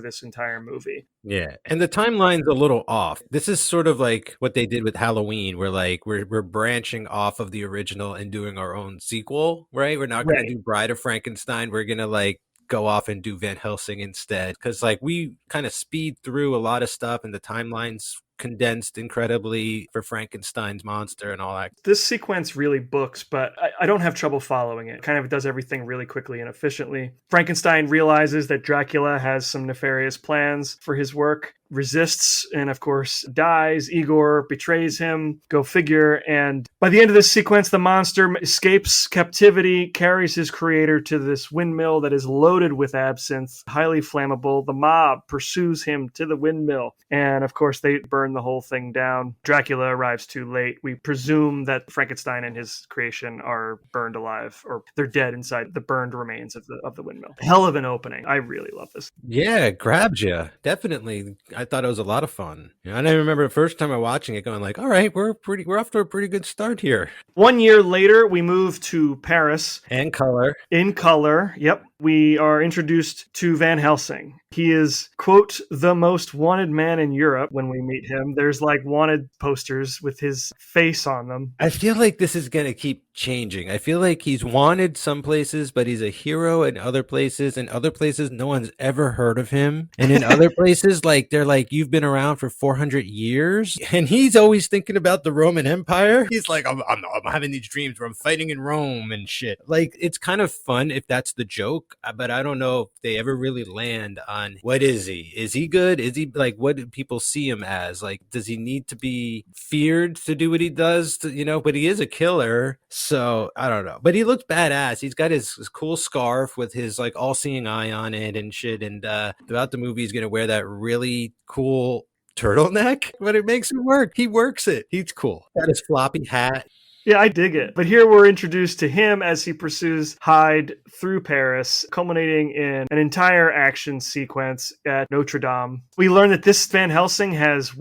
this entire movie. Yeah, and the timeline's a little off. This is sort of like what they did with Halloween, where like we're branching off of the original and doing our own sequel, right? We're not going to do Bride of Frankenstein. We're going to like go off and do Van Helsing instead, because like we kind of speed through a lot of stuff and the timeline's condensed incredibly for Frankenstein's monster and all that. This sequence really books, but I don't have trouble following it. Kind of does everything really quickly and efficiently. Frankenstein realizes that Dracula has some nefarious plans for his work, resists, and of course dies. Igor betrays him, go figure. And by the end of this sequence, the monster escapes captivity, carries his creator to this windmill that is loaded with absinthe, highly flammable. The mob pursues him to the windmill, and of course they burn the whole thing down. Dracula arrives too late. We presume that Frankenstein and his creation are burned alive, or they're dead inside the burned remains of the windmill. Hell of an opening. I really love this. Yeah, it grabbed you. Definitely. I thought it was a lot of fun. I remember the first time I watching it going like, all right, we're off to a pretty good start here. 1 year later, we move to Paris. And color. In color, yep. We are introduced to Van Helsing. He is, quote, the most wanted man in Europe when we meet him. There's like wanted posters with his face on them. I feel like this is going to keep changing. I feel like he's wanted some places, but he's a hero in other places. In other places, no one's ever heard of him. And in other places, like they're like, you've been around for 400 years. And he's always thinking about the Roman Empire. He's like, I'm having these dreams where I'm fighting in Rome and shit. Like, it's kind of fun if that's the joke, but I don't know if they ever really land on what is he? Is he good? Is he like, what do people see him as? Like, does he need to be feared to do what he does? But he is a killer. So I don't know, but he looks badass. He's got his cool scarf with his like all-seeing eye on it and shit. And throughout the movie, he's going to wear that really cool turtleneck, but it makes him work. He works it. He's cool. Got his floppy hat. Yeah, I dig it. But here we're introduced to him as he pursues Hyde through Paris, culminating in an entire action sequence at Notre Dame. We learn that this Van Helsing has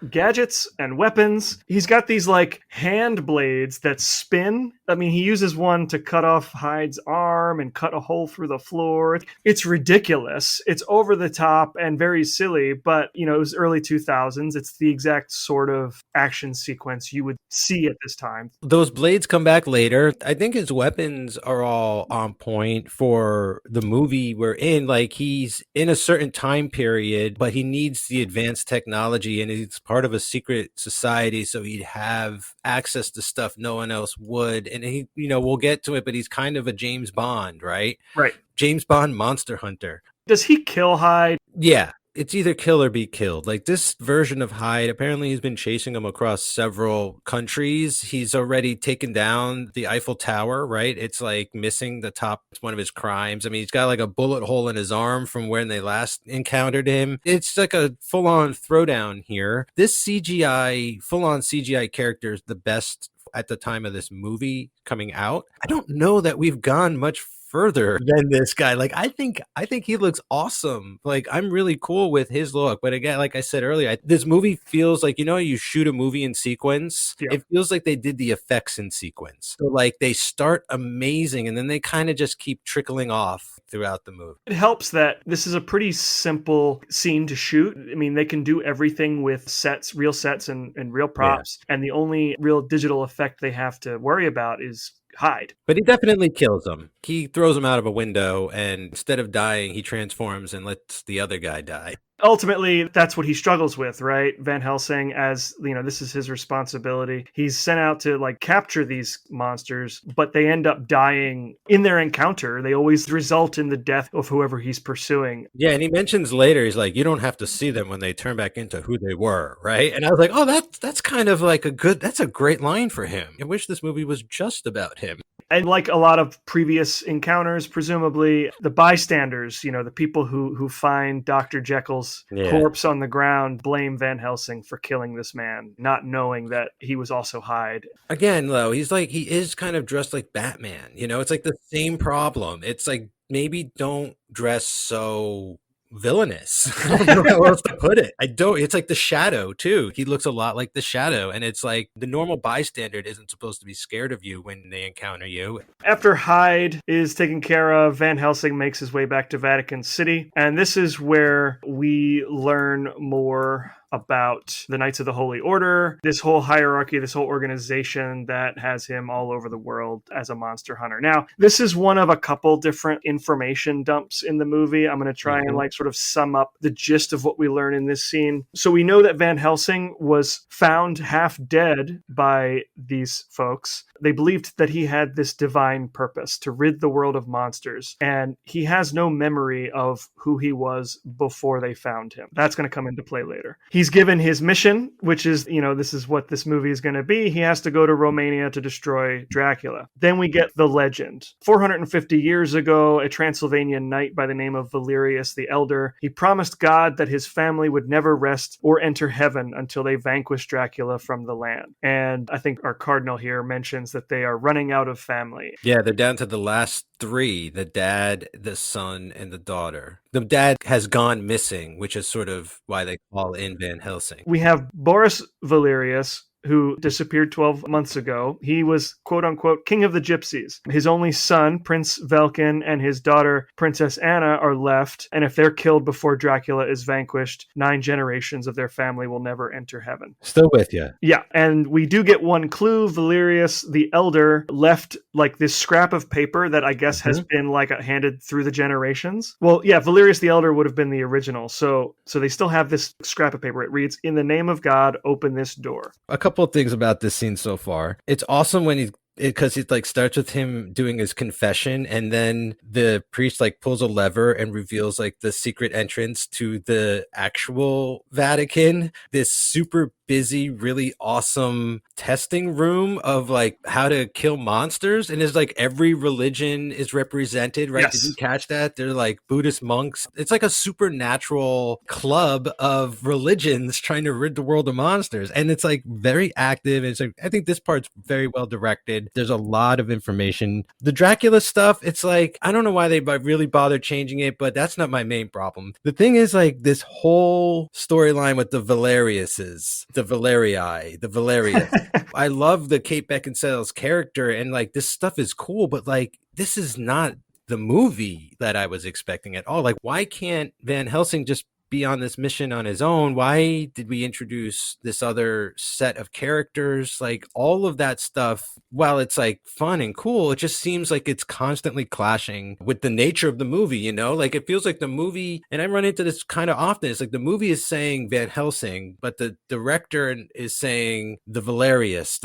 gadgets and weapons. He's got these like hand blades that spin. I mean, he uses one to cut off Hyde's arm and cut a hole through the floor. It's ridiculous. It's over the top and very silly, but you know, it was early 2000s. It's the exact sort of action sequence you would see at this time. Those blades come back later. I think his weapons are all on point for the movie we're in. Like, he's in a certain time period, but he needs the advanced technology, and he's part of a secret society, so he'd have access to stuff no one else would. And he, you know, we'll get to it, but he's kind of a James Bond, right? Right. James Bond monster hunter. Does he kill Hyde? Yeah. It's either kill or be killed. Like, this version of Hyde, apparently he's been chasing him across several countries. He's already taken down the Eiffel Tower, right? It's like missing the top. It's one of his crimes. I mean, he's got like a bullet hole in his arm from when they last encountered him. It's like a full-on throwdown here. This CGI, full-on CGI character is the best at the time of this movie coming out. I don't know that we've gone much further than this guy. Like, I think he looks awesome. Like, I'm really cool with his look. But again, like I said earlier, this movie feels like, you know, you shoot a movie in sequence. Yeah. It feels like they did the effects in sequence. So like, they start amazing and then they kind of just keep trickling off throughout the movie. It helps that this is a pretty simple scene to shoot. I mean, they can do everything with sets, real sets and real props. Yeah. And the only real digital effect they have to worry about is Hyde. But he definitely kills him. He throws him out of a window, and instead of dying, he transforms and lets the other guy die. Ultimately, that's what he struggles with, right? Van Helsing, as you know, this is his responsibility. He's sent out to like capture these monsters, but they end up dying in their encounter. They always result in the death of whoever he's pursuing. Yeah, and he mentions later, he's like, you don't have to see them when they turn back into who they were, right? And I was like, oh, that's kind of like that's a great line for him. I wish this movie was just about him. And like a lot of previous encounters, presumably the bystanders, you know, the people who find Dr. Jekyll's corpse on the ground, blame Van Helsing for killing this man, not knowing that he was also Hyde. Again, though, he is kind of dressed like Batman. You know, it's like the same problem. It's like, maybe don't dress so villainous. I don't know how else to put it. It's like the Shadow too. He looks a lot like the Shadow, and it's like the normal bystander isn't supposed to be scared of you when they encounter you. After Hyde is taken care of, Van Helsing makes his way back to Vatican City, and this is where we learn more about the Knights of the Holy Order, this whole hierarchy, this whole organization that has him all over the world as a monster hunter. Now, this is one of a couple different information dumps in the movie. I'm going to try and like sort of sum up the gist of what we learn in this scene. So we know that Van Helsing was found half dead by these folks. They believed that he had this divine purpose to rid the world of monsters, and he has no memory of who he was before they found him. That's going to come into play later. He's given his mission, which is, you know, this is what this movie is going to be. He has to go to Romania to destroy Dracula. Then we get the legend. 450 years ago, a Transylvanian knight by the name of Valerius the Elder, he promised God that his family would never rest or enter heaven until they vanquished Dracula from the land. And I think our cardinal here mentions that they are running out of family. Yeah, they're down to the last three, the dad, the son, and the daughter. The dad has gone missing, which is sort of why they call in Van Helsing. We have Boris Valerius, who disappeared 12 months ago. He was, quote unquote, king of the gypsies. His only son, Prince Velkin, and his daughter, Princess Anna, are left. And if they're killed before Dracula is vanquished, 9 generations of their family will never enter heaven. Still with you. Yeah. And we do get one clue. Valerius the Elder left like this scrap of paper that I guess has been like handed through the generations. Well, yeah, Valerius the Elder would have been the original. So they still have this scrap of paper. It reads, "In the name of God, open this door." A couple of things about this scene so far. It's awesome when because it like starts with him doing his confession, and then the priest like pulls a lever and reveals like the secret entrance to the actual Vatican. This super busy, really awesome testing room of like how to kill monsters. And it's like every religion is represented, right? Yes. Did you catch that? They're like Buddhist monks. It's like a supernatural club of religions trying to rid the world of monsters. And it's like very active. It's like, I think this part's very well directed. There's a lot of information. The Dracula stuff, it's like, I don't know why they really bothered changing it, but that's not my main problem. The thing is like this whole storyline with the Valeriuses, the Valerii, the Valerius. I love the Kate Beckinsale's character, and like this stuff is cool, but like this is not the movie that I was expecting at all. Like, why can't Van Helsing just be on this mission on his own? Why did we introduce this other set of characters? Like all of that stuff, while it's like fun and cool, it just seems like it's constantly clashing with the nature of the movie, you know? Like it feels like the movie, and I run into this kind of often, it's like the movie is saying Van Helsing, but the director is saying the Valerius,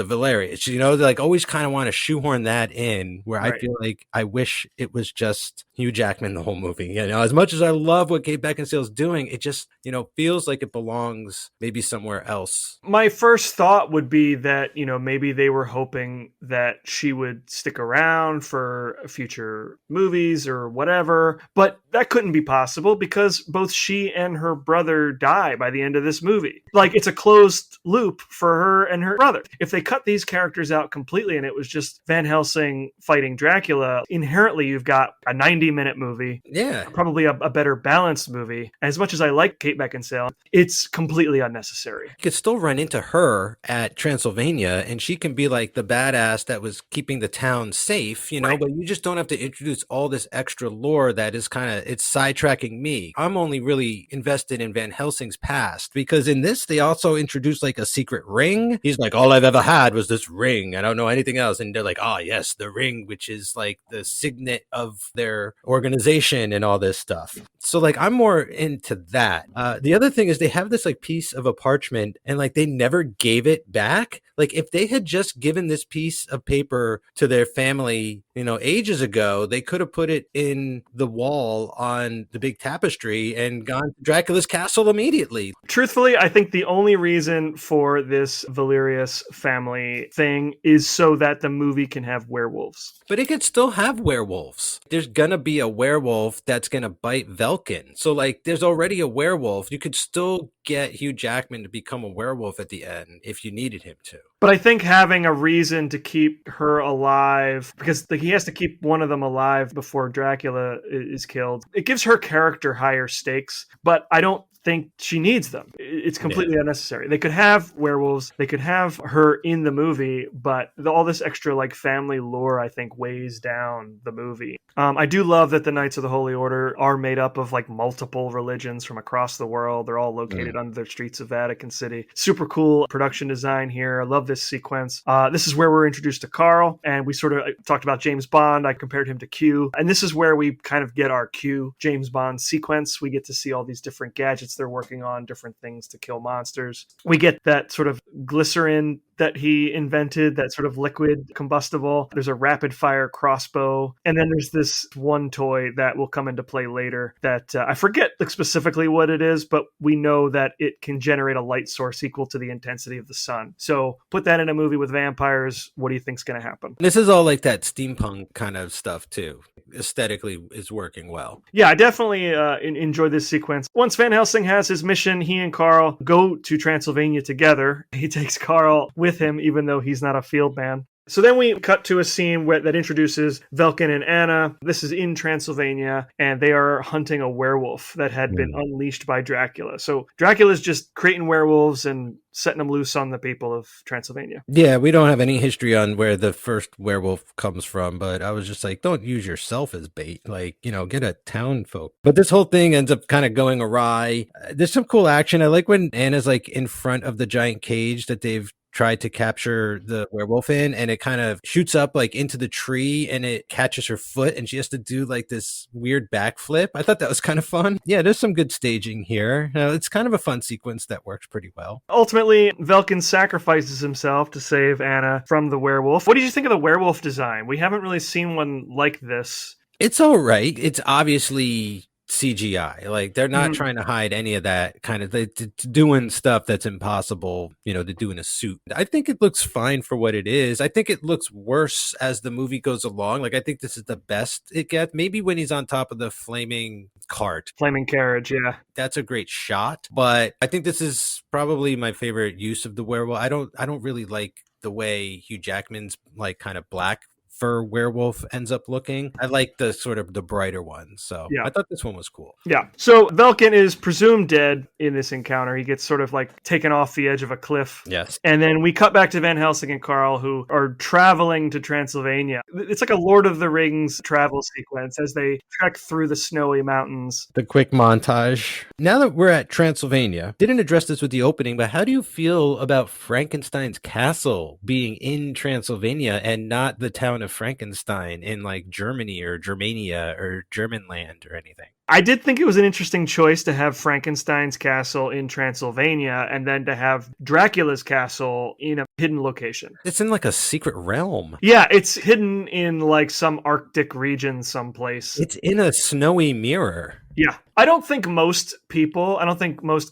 you know? They like always kind of want to shoehorn that in, where I feel like I wish it was just Hugh Jackman the whole movie. You know, as much as I love what Kate Beckinsale's doing, it just, you know, feels like it belongs maybe somewhere else. My first thought would be that, you know, maybe they were hoping that she would stick around for future movies or whatever, but that couldn't be possible because both she and her brother die by the end of this movie. Like, it's a closed loop for her and her brother. If they cut these characters out completely and it was just Van Helsing fighting Dracula, inherently you've got a 90-minute movie. Yeah. Probably a better balanced movie. As much as I like Kate Beckinsale, it's completely unnecessary. You could still run into her at Transylvania and she can be like the badass that was keeping the town safe, you know, but you just don't have to introduce all this extra lore that is kind of, it's sidetracking me. I'm only really invested in Van Helsing's past because in this, they also introduced like a secret ring. He's like, all I've ever had was this ring. I don't know anything else. And they're like, oh yes, the ring, which is like the signet of their organization and all this stuff. So like, I'm more into that. The other thing is they have this like piece of a parchment and like they never gave it back. Like if they had just given this piece of paper to their family, you know, ages ago, they could have put it in the wall on the big tapestry and gone to Dracula's castle immediately. Truthfully, I think the only reason for this Valerius family thing is so that the movie can have werewolves. But it could still have werewolves. There's gonna be a werewolf that's gonna bite Velkin. So like there's already a werewolf. You could still get Hugh Jackman to become a werewolf at the end if you needed him to. But I think having a reason to keep her alive, because he has to keep one of them alive before Dracula is killed, it gives her character higher stakes, but I don't think she needs them. It's completely unnecessary. They could have werewolves, they could have her in the movie, but all this extra like family lore I think weighs down the movie. I do love that the Knights of the Holy Order are made up of like multiple religions from across the world. They're all located under the streets of Vatican City. Super cool production design here. I love this sequence. This is where we're introduced to Carl, and we sort of talked about James Bond. I compared him to Q, and this is where we kind of get our Q James Bond sequence. We get to see all these different gadgets they're working on, different things to kill monsters. We get that sort of glycerin that he invented, that sort of liquid combustible. There's a rapid fire crossbow. And then there's this one toy that will come into play later that I forget specifically what it is, but we know that it can generate a light source equal to the intensity of the sun. So put that in a movie with vampires. What do you think's going to happen? This is all like that steampunk kind of stuff too. Aesthetically is working well. Yeah, I definitely enjoy this sequence. Once Van Helsing has his mission, he and Carl go to Transylvania together. He takes Carl with him, even though he's not a field man. So then we cut to a scene that introduces Velkin and Anna. This is in Transylvania, and they are hunting a werewolf that had been unleashed by Dracula. So Dracula's just creating werewolves and setting them loose on the people of Transylvania. Yeah, we don't have any history on where the first werewolf comes from, but I was just like, don't use yourself as bait. Like, you know, get a town folk. But this whole thing ends up kind of going awry. There's some cool action. I like when Anna's like in front of the giant cage that they've tried to capture the werewolf in, and it kind of shoots up like into the tree and it catches her foot and she has to do like this weird backflip. I thought that was kind of fun. Yeah, there's some good staging here. It's kind of a fun sequence that works pretty well. Ultimately, Velkin sacrifices himself to save Anna from the werewolf. What did you think of the werewolf design? We haven't really seen one like this. It's all right. It's obviously CGI. Like they're not trying to hide any of that kind of doing stuff that's impossible, to do in a suit. I think it looks fine for what it is. I think it looks worse as the movie goes along. Like I think this is the best it gets. Maybe when he's on top of the flaming cart. Flaming carriage, yeah. That's a great shot, but I think this is probably my favorite use of the werewolf. I don't really like the way Hugh Jackman's like kind of black fur werewolf ends up looking. I like the sort of the brighter one. So Yeah. I thought this one was cool. Yeah. So Velkin is presumed dead in this encounter. He gets sort of like taken off the edge of a cliff. Yes. And then we cut back to Van Helsing and Carl, who are traveling to Transylvania. It's like a Lord of the Rings travel sequence as they trek through the snowy mountains. The quick montage. Now that we're at Transylvania, didn't address this with the opening, but how do you feel about Frankenstein's castle being in Transylvania and not the town of Frankenstein in like Germany or Germania or Germanland or anything? I did think it was an interesting choice to have Frankenstein's castle in Transylvania and then to have Dracula's castle in a hidden location. It's in like a secret realm. Yeah, it's hidden in like some Arctic region someplace. It's in a snowy mirror. Yeah. I don't think most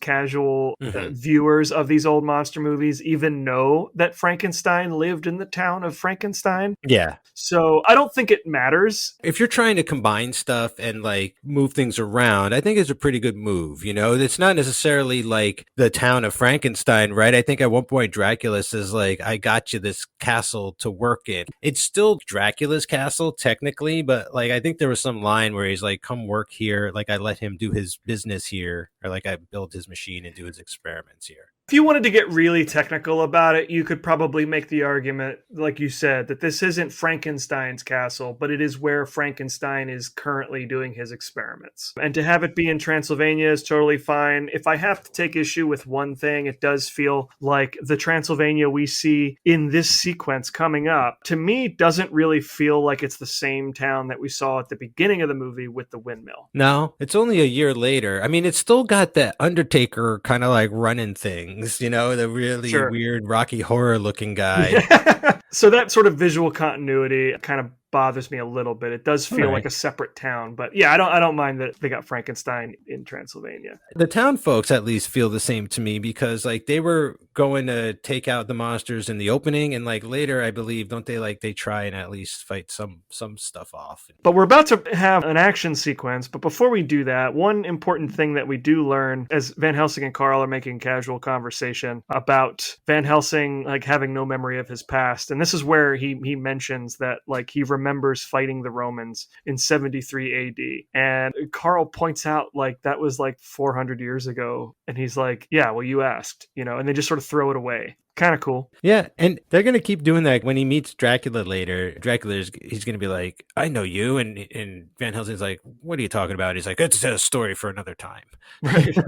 casual viewers of these old monster movies even know that Frankenstein lived in the town of Frankenstein. Yeah. So I don't think it matters. If you're trying to combine stuff and like move things around, I think it's a pretty good move. It's not necessarily like the town of Frankenstein, right? I think at one point Dracula says like, I got you this castle to work in. It's still Dracula's castle technically, but like, I think there was some line where he's like, come work here. Like I let him do his business here, or like I built his machine and do his experiments here. If you wanted to get really technical about it, you could probably make the argument, like you said, that this isn't Frankenstein's castle, but it is where Frankenstein is currently doing his experiments. And to have it be in Transylvania is totally fine. If I have to take issue with one thing, it does feel like the Transylvania we see in this sequence coming up, to me, doesn't really feel like it's the same town that we saw at the beginning of the movie with the windmill. No, it's only a year later. I mean, it's still got that Undertaker kind of like running thing. The really weird Rocky Horror looking guy. So that sort of visual continuity kind of bothers me a little bit. It does feel like a separate town, but yeah, I don't mind that they got Frankenstein in Transylvania. The town folks at least feel the same to me because like they were going to take out the monsters in the opening, and like later I believe don't they try and at least fight some stuff off. But we're about to have an action sequence, but before we do that, one important thing that we do learn as Van Helsing and Carl are making casual conversation about Van Helsing like having no memory of his past, and this is where he mentions that like he remembers fighting the Romans in 73 AD. And Carl points out like that was like 400 years ago. And he's like, yeah, well, you asked, and they just sort of throw it away. Kind of cool. Yeah, and they're going to keep doing that. When he meets Dracula later, he's going to be like, I know you. And Van Helsing's like, what are you talking about? He's like, it's a story for another time. Right.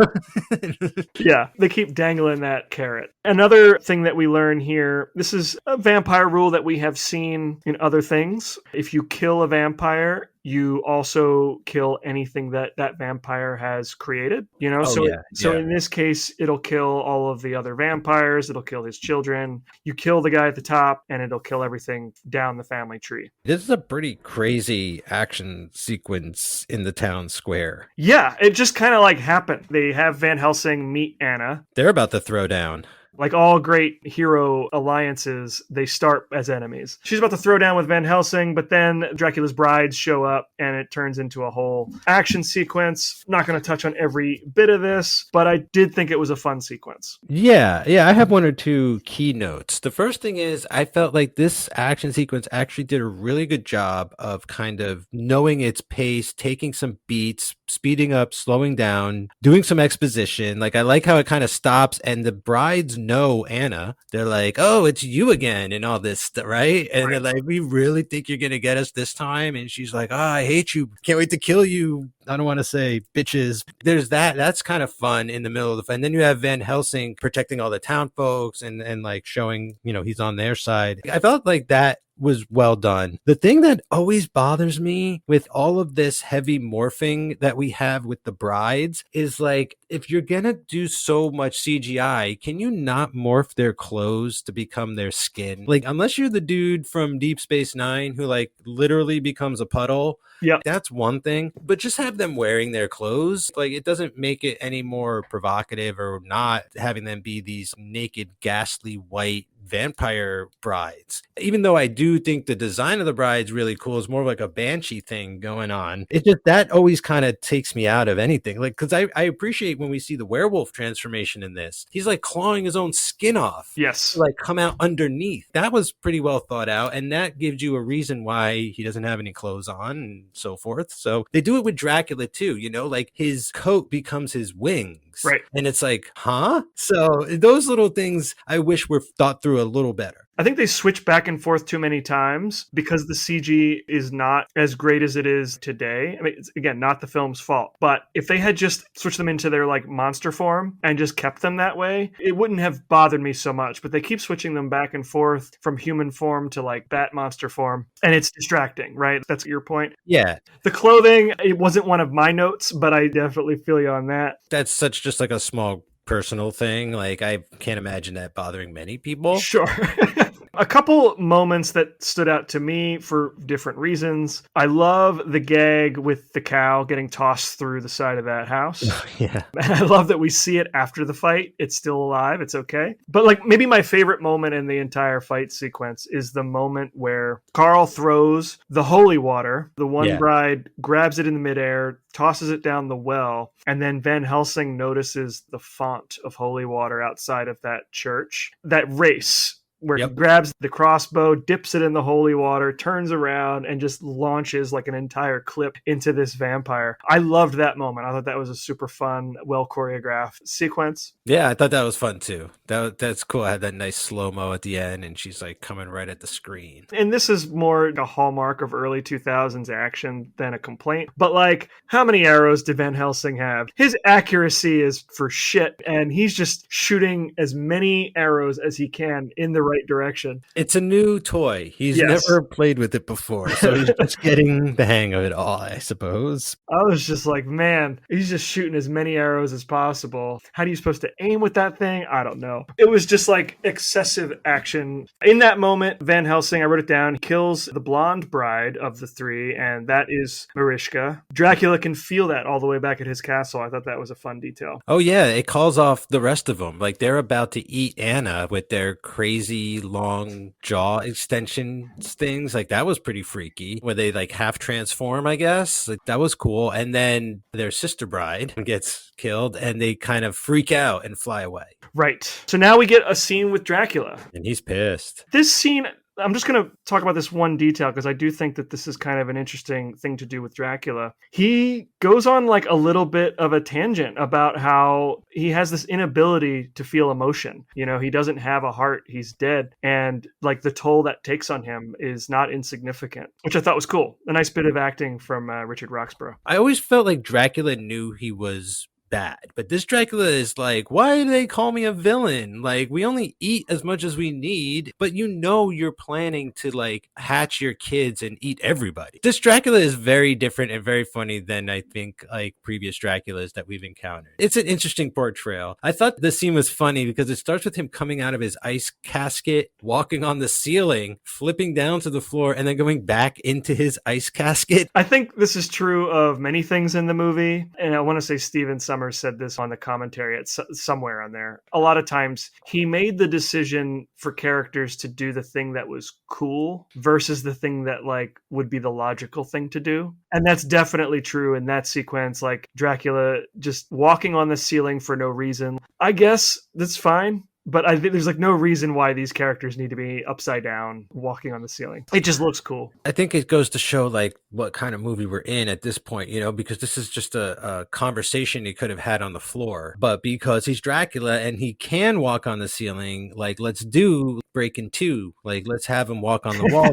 Yeah, they keep dangling that carrot. Another thing that we learn here, this is a vampire rule that we have seen in other things. If you kill a vampire, you also kill anything that vampire has created, So in this case, it'll kill all of the other vampires. It'll kill his children. You kill the guy at the top and it'll kill everything down the family tree. This is a pretty crazy action sequence in the town square. Yeah, it just kind of like happened. They have Van Helsing meet Anna. They're about to throw down. Like all great hero alliances, they start as enemies. She's about to throw down with Van Helsing, but then Dracula's brides show up and it turns into a whole action sequence. Not going to touch on every bit of this, but I did think it was a fun sequence. Yeah, I have one or two key notes. The first thing is I felt like this action sequence actually did a really good job of kind of knowing its pace, taking some beats, speeding up, slowing down, doing some exposition. Like I like how it kind of stops and the brides know Anna. They're like, oh, it's you again and all this stuff, right? And they're like, we really think you're gonna get us this time? And she's like, oh, I hate you, can't wait to kill you. I don't want to say bitches. There's that's kind of fun in the middle of the fight. And then you have Van Helsing protecting all the town folks and like showing, he's on their side. I felt like that was well done. The thing that always bothers me with all of this heavy morphing that we have with the brides is like, if you're gonna do so much CGI, can you not morph their clothes to become their skin? Like, unless you're the dude from Deep Space Nine who like literally becomes a puddle, that's one thing. But just have them wearing their clothes. Like, it doesn't make it any more provocative or not having them be these naked, ghastly white vampire brides. Even though I do think the design of the bride's really cool, it's more like a banshee thing going on. It's just that always kind of takes me out of anything. Like, because I appreciate when we see the werewolf transformation in this. He's like clawing his own skin off. Yes. To, like, come out underneath. That was pretty well thought out. And that gives you a reason why he doesn't have any clothes on and so forth. So they do it with Dracula too, you know, like his coat becomes his wings. Right. And it's like, huh? So those little things I wish were thought through a little better. I think they switch back and forth too many times because the CG is not as great as it is today. I mean, it's, again, not the film's fault. But if they had just switched them into their like monster form and just kept them that way, it wouldn't have bothered me so much. But they keep switching them back and forth from human form to like bat monster form. And it's distracting, right? That's your point. Yeah. The clothing, it wasn't one of my notes, but I definitely feel you on that. That's such just like a small personal thing. Like, I can't imagine that bothering many people. Sure. A couple moments that stood out to me for different reasons. I love the gag with the cow getting tossed through the side of that house. Yeah. And I love that we see it after the fight. It's still alive. It's okay. But like maybe my favorite moment in the entire fight sequence is the moment where Carl throws the holy water. The one bride grabs it in the midair, tosses it down the well, and then Van Helsing notices the font of holy water outside of that church. That race where he grabs the crossbow, dips it in the holy water, turns around, and just launches like an entire clip into this vampire. I loved that moment. I thought that was a super fun, well choreographed sequence. Yeah, I thought that was fun too. That's cool. I had that nice slow-mo at the end, and she's like coming right at the screen. And this is more a hallmark of early 2000s action than a complaint. But like, how many arrows did Van Helsing have? His accuracy is for shit, and he's just shooting as many arrows as he can in the right direction. It's a new toy. He's never played with it before, so he's just getting the hang of it all, I suppose. I was just like, man, he's just shooting as many arrows as possible. How are you supposed to aim with that thing? I don't know. It was just like excessive action. In that moment, Van Helsing, I wrote it down, kills the blonde bride of the three, and that is Marischka. Dracula can feel that all the way back at his castle. I thought that was a fun detail. Oh yeah, it calls off the rest of them. Like, they're about to eat Anna with their crazy long jaw extensions things. Like, that was pretty freaky, where they like half transform, I guess. Like, that was cool. And then their sister bride gets killed and they kind of freak out and fly away. Right. So now we get a scene with Dracula. And he's pissed. This scene, I'm just going to talk about this one detail because I do think that this is kind of an interesting thing to do with Dracula. He goes on like a little bit of a tangent about how he has this inability to feel emotion. You know, he doesn't have a heart. He's dead. And like the toll that takes on him is not insignificant, which I thought was cool. A nice bit of acting from Richard Roxburgh. I always felt like Dracula knew he was bad, but this Dracula is like, why do they call me a villain? Like, we only eat as much as we need, but you know you're planning to like hatch your kids and eat everybody. This Dracula is very different and very funny than I think like previous Draculas that we've encountered. It's an interesting portrayal. I thought the scene was funny because it starts with him coming out of his ice casket, walking on the ceiling, flipping down to the floor, and then going back into his ice casket. I think this is true of many things in the movie, and I want to say Stephen Sommers said this on the commentary at somewhere on there. A lot of times he made the decision for characters to do the thing that was cool versus the thing that like would be the logical thing to do. And that's definitely true in that sequence, like Dracula just walking on the ceiling for no reason. I guess that's fine. But I think there's like no reason why these characters need to be upside down walking on the ceiling. It just looks cool. I think it goes to show like what kind of movie we're in at this point, you know, because this is just a conversation he could have had on the floor. But because he's Dracula and he can walk on the ceiling, like, let's do Breaking 2. Like, let's have him walk on the wall.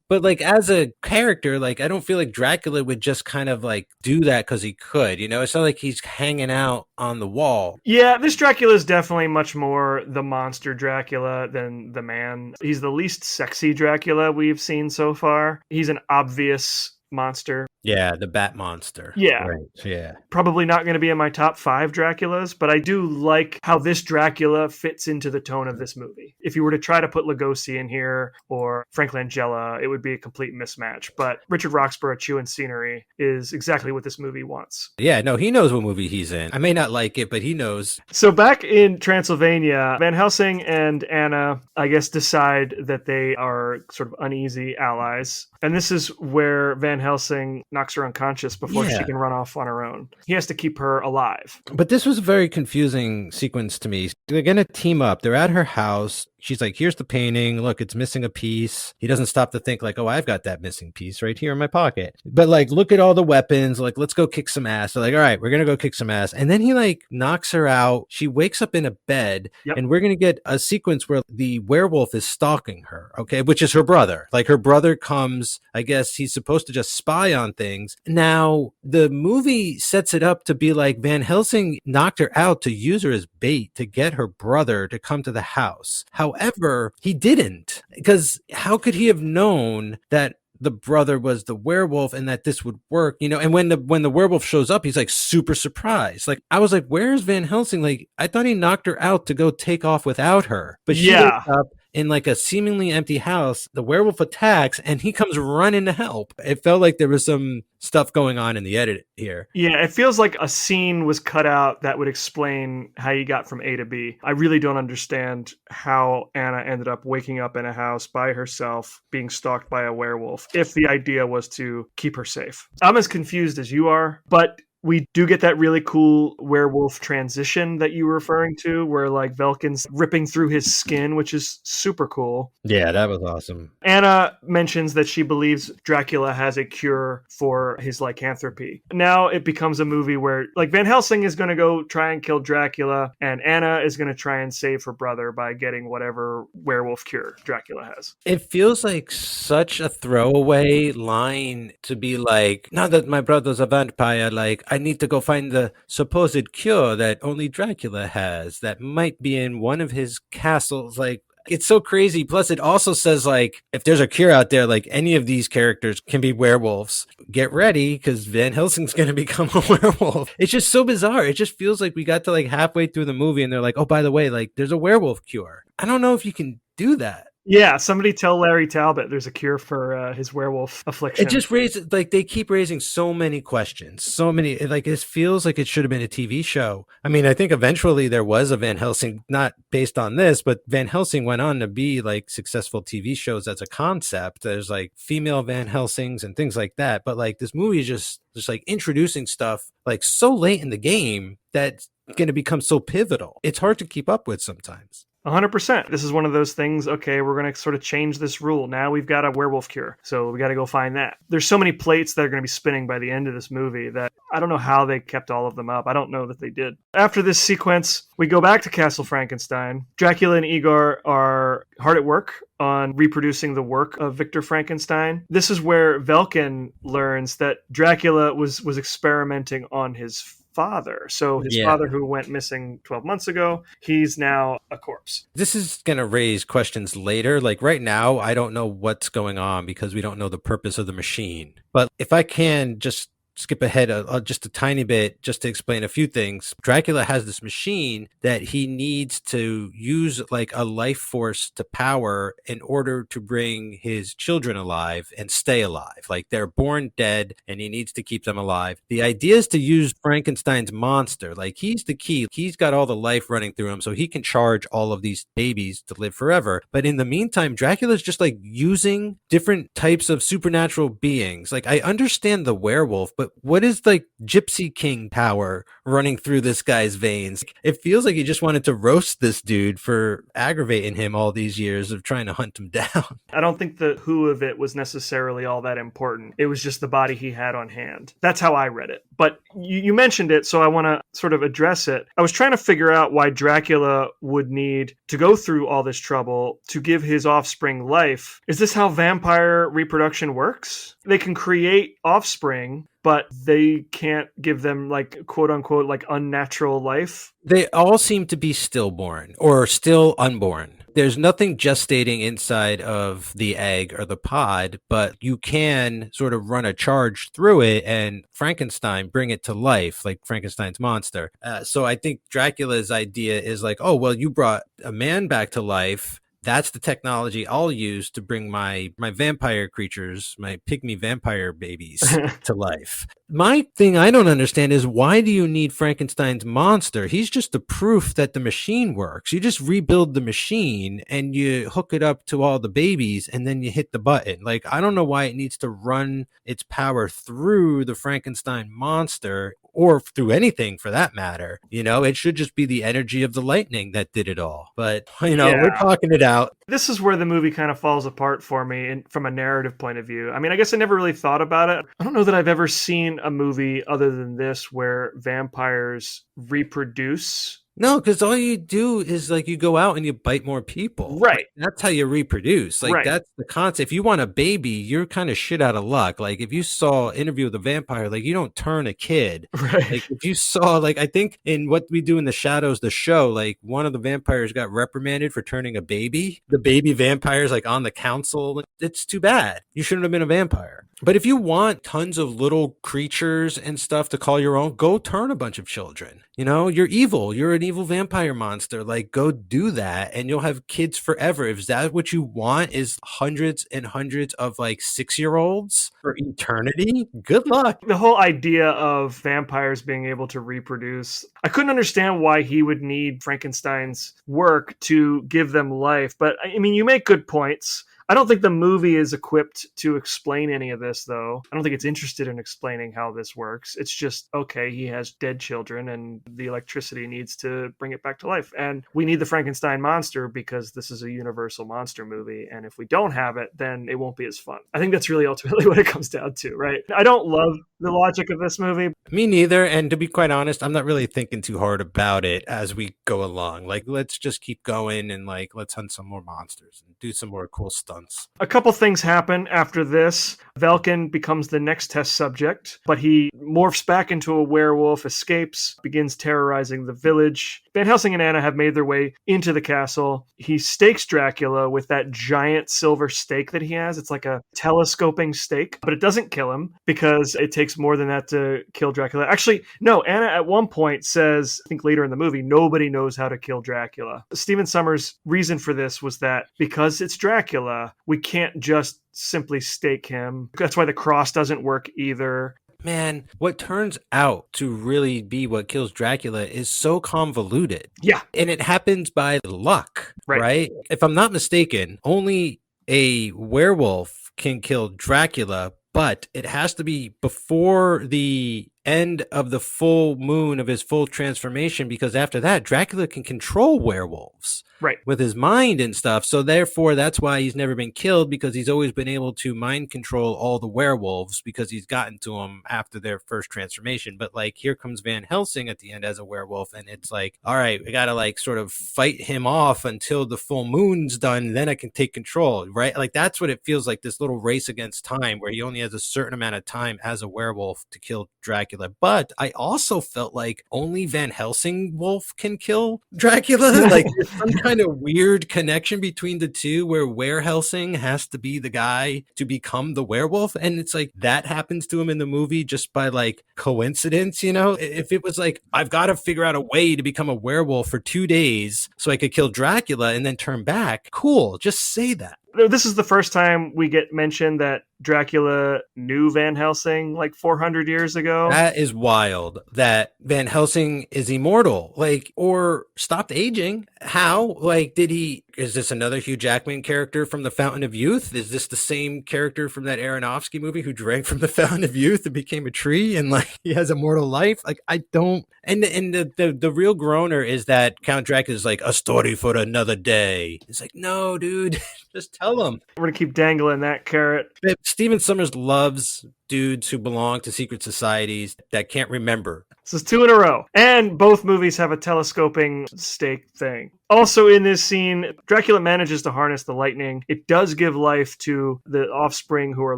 But like as a character, like, I don't feel like Dracula would just kind of like do that because he could, you know. It's not like he's hanging out on the wall. Yeah, this Dracula is definitely much more more the monster Dracula than the man. He's the least sexy Dracula we've seen so far. He's an obvious monster. Yeah, the Bat Monster. Yeah. Right. Yeah. Probably not going to be in my top 5 Draculas, but I do like how this Dracula fits into the tone of this movie. If you were to try to put Lugosi in here or Frank Langella, it would be a complete mismatch. But Richard Roxburgh chewing scenery is exactly what this movie wants. Yeah, no, he knows what movie he's in. I may not like it, but he knows. So back in Transylvania, Van Helsing and Anna, I guess, decide that they are sort of uneasy allies. And this is where Van Helsing knocks her unconscious before she can run off on her own. He has to keep her alive. But this was a very confusing sequence to me. They're going to team up. They're at her house. She's like, here's the painting. Look, it's missing a piece. He doesn't stop to think like, oh, I've got that missing piece right here in my pocket. But like, look at all the weapons. Like, let's go kick some ass. They're like, all right, we're going to go kick some ass. And then he like knocks her out. She wakes up in a bed and we're going to get a sequence where the werewolf is stalking her. Okay. Which is her brother. Like her brother comes, I guess he's supposed to just spy on things. Now the movie sets it up to be like Van Helsing knocked her out to use her as bait to get her brother to come to the house. However, he didn't, because how could he have known that the brother was the werewolf and that this would work, you know? And when the werewolf shows up, he's like super surprised. Like I was like, where's Van Helsing? Like I thought he knocked her out to go take off without her, but she wakes up in like a seemingly empty house. The werewolf attacks and he comes running to help. It felt like there was some stuff going on in the edit here. Yeah, it feels like a scene was cut out that would explain how you got from A to B. I really don't understand how Anna ended up waking up in a house by herself, being stalked by a werewolf, if the idea was to keep her safe. I'm as confused as you are, but we do get that really cool werewolf transition that you were referring to, where like Velkin's ripping through his skin, which is super cool. Yeah, that was awesome. Anna mentions that she believes Dracula has a cure for his lycanthropy. Now it becomes a movie where like Van Helsing is going to go try and kill Dracula, and Anna is going to try and save her brother by getting whatever werewolf cure Dracula has. It feels like such a throwaway line to be like, now that my brother's a vampire, like I need to go find the supposed cure that only Dracula has that might be in one of his castles. Like, it's so crazy. Plus, it also says, like, if there's a cure out there, like, any of these characters can be werewolves. Get ready, because Van Helsing's going to become a werewolf. It's just so bizarre. It just feels like we got to, like, halfway through the movie, and they're like, oh, by the way, like, there's a werewolf cure. I don't know if you can do that. Yeah, somebody tell Larry Talbot there's a cure for his werewolf affliction. It just raises, like, they keep raising so many questions. So many, like, it feels like it should have been a TV show. I mean, I think eventually there was a Van Helsing, not based on this, but Van Helsing went on to be, like, successful TV shows as a concept. There's, like, female Van Helsings and things like that. But, like, this movie is just like, introducing stuff, like, so late in the game that's going to become so pivotal. It's hard to keep up with sometimes. 100%. This is one of those things, okay, we're going to sort of change this rule. Now we've got a werewolf cure, so we got to go find that. There's so many plates that are going to be spinning by the end of this movie that I don't know how they kept all of them up. I don't know that they did. After this sequence, we go back to Castle Frankenstein. Dracula and Igor are hard at work on reproducing the work of Victor Frankenstein. This is where Velkin learns that Dracula was experimenting on his father. So his father, who went missing 12 months ago, he's now a corpse. This is going to raise questions later. Like right now, I don't know what's going on because we don't know the purpose of the machine. But if I can just skip ahead just a tiny bit just to explain a few things. Dracula has this machine that he needs to use like a life force to power in order to bring his children alive and stay alive. Like they're born dead and he needs to keep them alive. The idea is to use Frankenstein's monster. Like he's the key. He's got all the life running through him so he can charge all of these babies to live forever. But in the meantime, Dracula's just like using different types of supernatural beings. Like I understand the werewolf, but what is like Gypsy King power running through this guy's veins? It feels like he just wanted to roast this dude for aggravating him all these years of trying to hunt him down. I don't think the who of it was necessarily all that important. It was just the body he had on hand. That's how I read it. But you mentioned it, so I want to sort of address it. I was trying to figure out why Dracula would need to go through all this trouble to give his offspring life. Is this how vampire reproduction works? They can create offspring but they can't give them like quote unquote like unnatural life. They all seem to be stillborn or still unborn. There's nothing gestating inside of the egg or the pod, but you can sort of run a charge through it and Frankenstein bring it to life, like Frankenstein's monster. So I think Dracula's idea is like, oh, well, you brought a man back to life. That's the technology I'll use to bring my vampire creatures, my pygmy vampire babies to life. My thing I don't understand is, why do you need Frankenstein's monster? He's just the proof that the machine works. You just rebuild the machine and you hook it up to all the babies and then you hit the button. Like, I don't know why it needs to run its power through the Frankenstein monster, or through anything for that matter. You know, it should just be the energy of the lightning that did it all. But, you know, we're talking it out. This is where the movie kind of falls apart for me from a narrative point of view. I mean, I guess I never really thought about it. I don't know that I've ever seen a movie other than this where vampires reproduce. No, because all you do is like you go out and you bite more people. Right. That's how you reproduce. Like, that's the concept. If you want a baby, you're kind of shit out of luck. Like, if you saw Interview with a Vampire, like, you don't turn a kid. Right. Like, if you saw, like, I think in What We Do in the Shadows, the show, like, one of the vampires got reprimanded for turning a baby. The baby vampire's like on the council. It's too bad. You shouldn't have been a vampire. But if you want tons of little creatures and stuff to call your own, go turn a bunch of children. You know, you're evil. You're an evil vampire monster. Like, go do that and you'll have kids forever. If that what you want is hundreds and hundreds of like 6-year-olds for eternity, good luck. The whole idea of vampires being able to reproduce, I couldn't understand why he would need Frankenstein's work to give them life. But I mean, you make good points. I don't think the movie is equipped to explain any of this, though. I don't think it's interested in explaining how this works. It's just, okay, he has dead children and the electricity needs to bring it back to life. And we need the Frankenstein monster because this is a universal monster movie. And if we don't have it, then it won't be as fun. I think that's really ultimately what it comes down to, right? I don't love the logic of this movie. Me neither. And to be quite honest, I'm not really thinking too hard about it as we go along. Like, let's just keep going and like, let's hunt some more monsters and do some more cool stuff. A couple things happen after this. Velkin becomes the next test subject, but he morphs back into a werewolf, escapes, begins terrorizing the village. Van Helsing and Anna have made their way into the castle. He stakes Dracula with that giant silver stake that he has. It's like a telescoping stake, but it doesn't kill him because it takes more than that to kill Dracula. Actually, no, Anna at one point says, I think later in the movie, nobody knows how to kill Dracula. Stephen Sommers' reason for this was that because it's Dracula, we can't just simply stake him. That's why the cross doesn't work either. Man, what turns out to really be what kills Dracula is so convoluted. Yeah. And it happens by luck, right? If I'm not mistaken, only a werewolf can kill Dracula, but it has to be before the end of the full moon of his full transformation, because after that, Dracula can control werewolves. With his mind and stuff. So therefore, that's why he's never been killed, because he's always been able to mind control all the werewolves because he's gotten to them after their first transformation. But like, here comes Van Helsing at the end as a werewolf, and it's like, all right, we gotta like sort of fight him off until the full moon's done, then I can take control, right? Like, that's what it feels like, this little race against time where he only has a certain amount of time as a werewolf to kill Dracula. But I also felt like only Van Helsing wolf can kill Dracula. Like, there's some kind of weird connection between the two where Were Helsing has to be the guy to become the werewolf, and it's like that happens to him in the movie just by like coincidence. You know, if it was like, I've got to figure out a way to become a werewolf for 2 days so I could kill Dracula and then turn back, cool, just say that. This is the first time we get mentioned that Dracula knew Van Helsing like 400 years ago. That is wild, that Van Helsing is immortal, like, or stopped aging. How? Like, is this another Hugh Jackman character from The Fountain of Youth? Is this the same character from that Aronofsky movie who drank from the Fountain of Youth and became a tree and like he has immortal life? Like, I don't. And the real groaner is that Count Dracula is like, a story for another day. It's like, no, dude, just tell him. We're going to keep dangling that carrot. Stephen Sommers loves dudes who belong to secret societies that can't remember. This is 2 in a row. And both movies have a telescoping stake thing. Also in this scene, Dracula manages to harness the lightning. It does give life to the offspring who are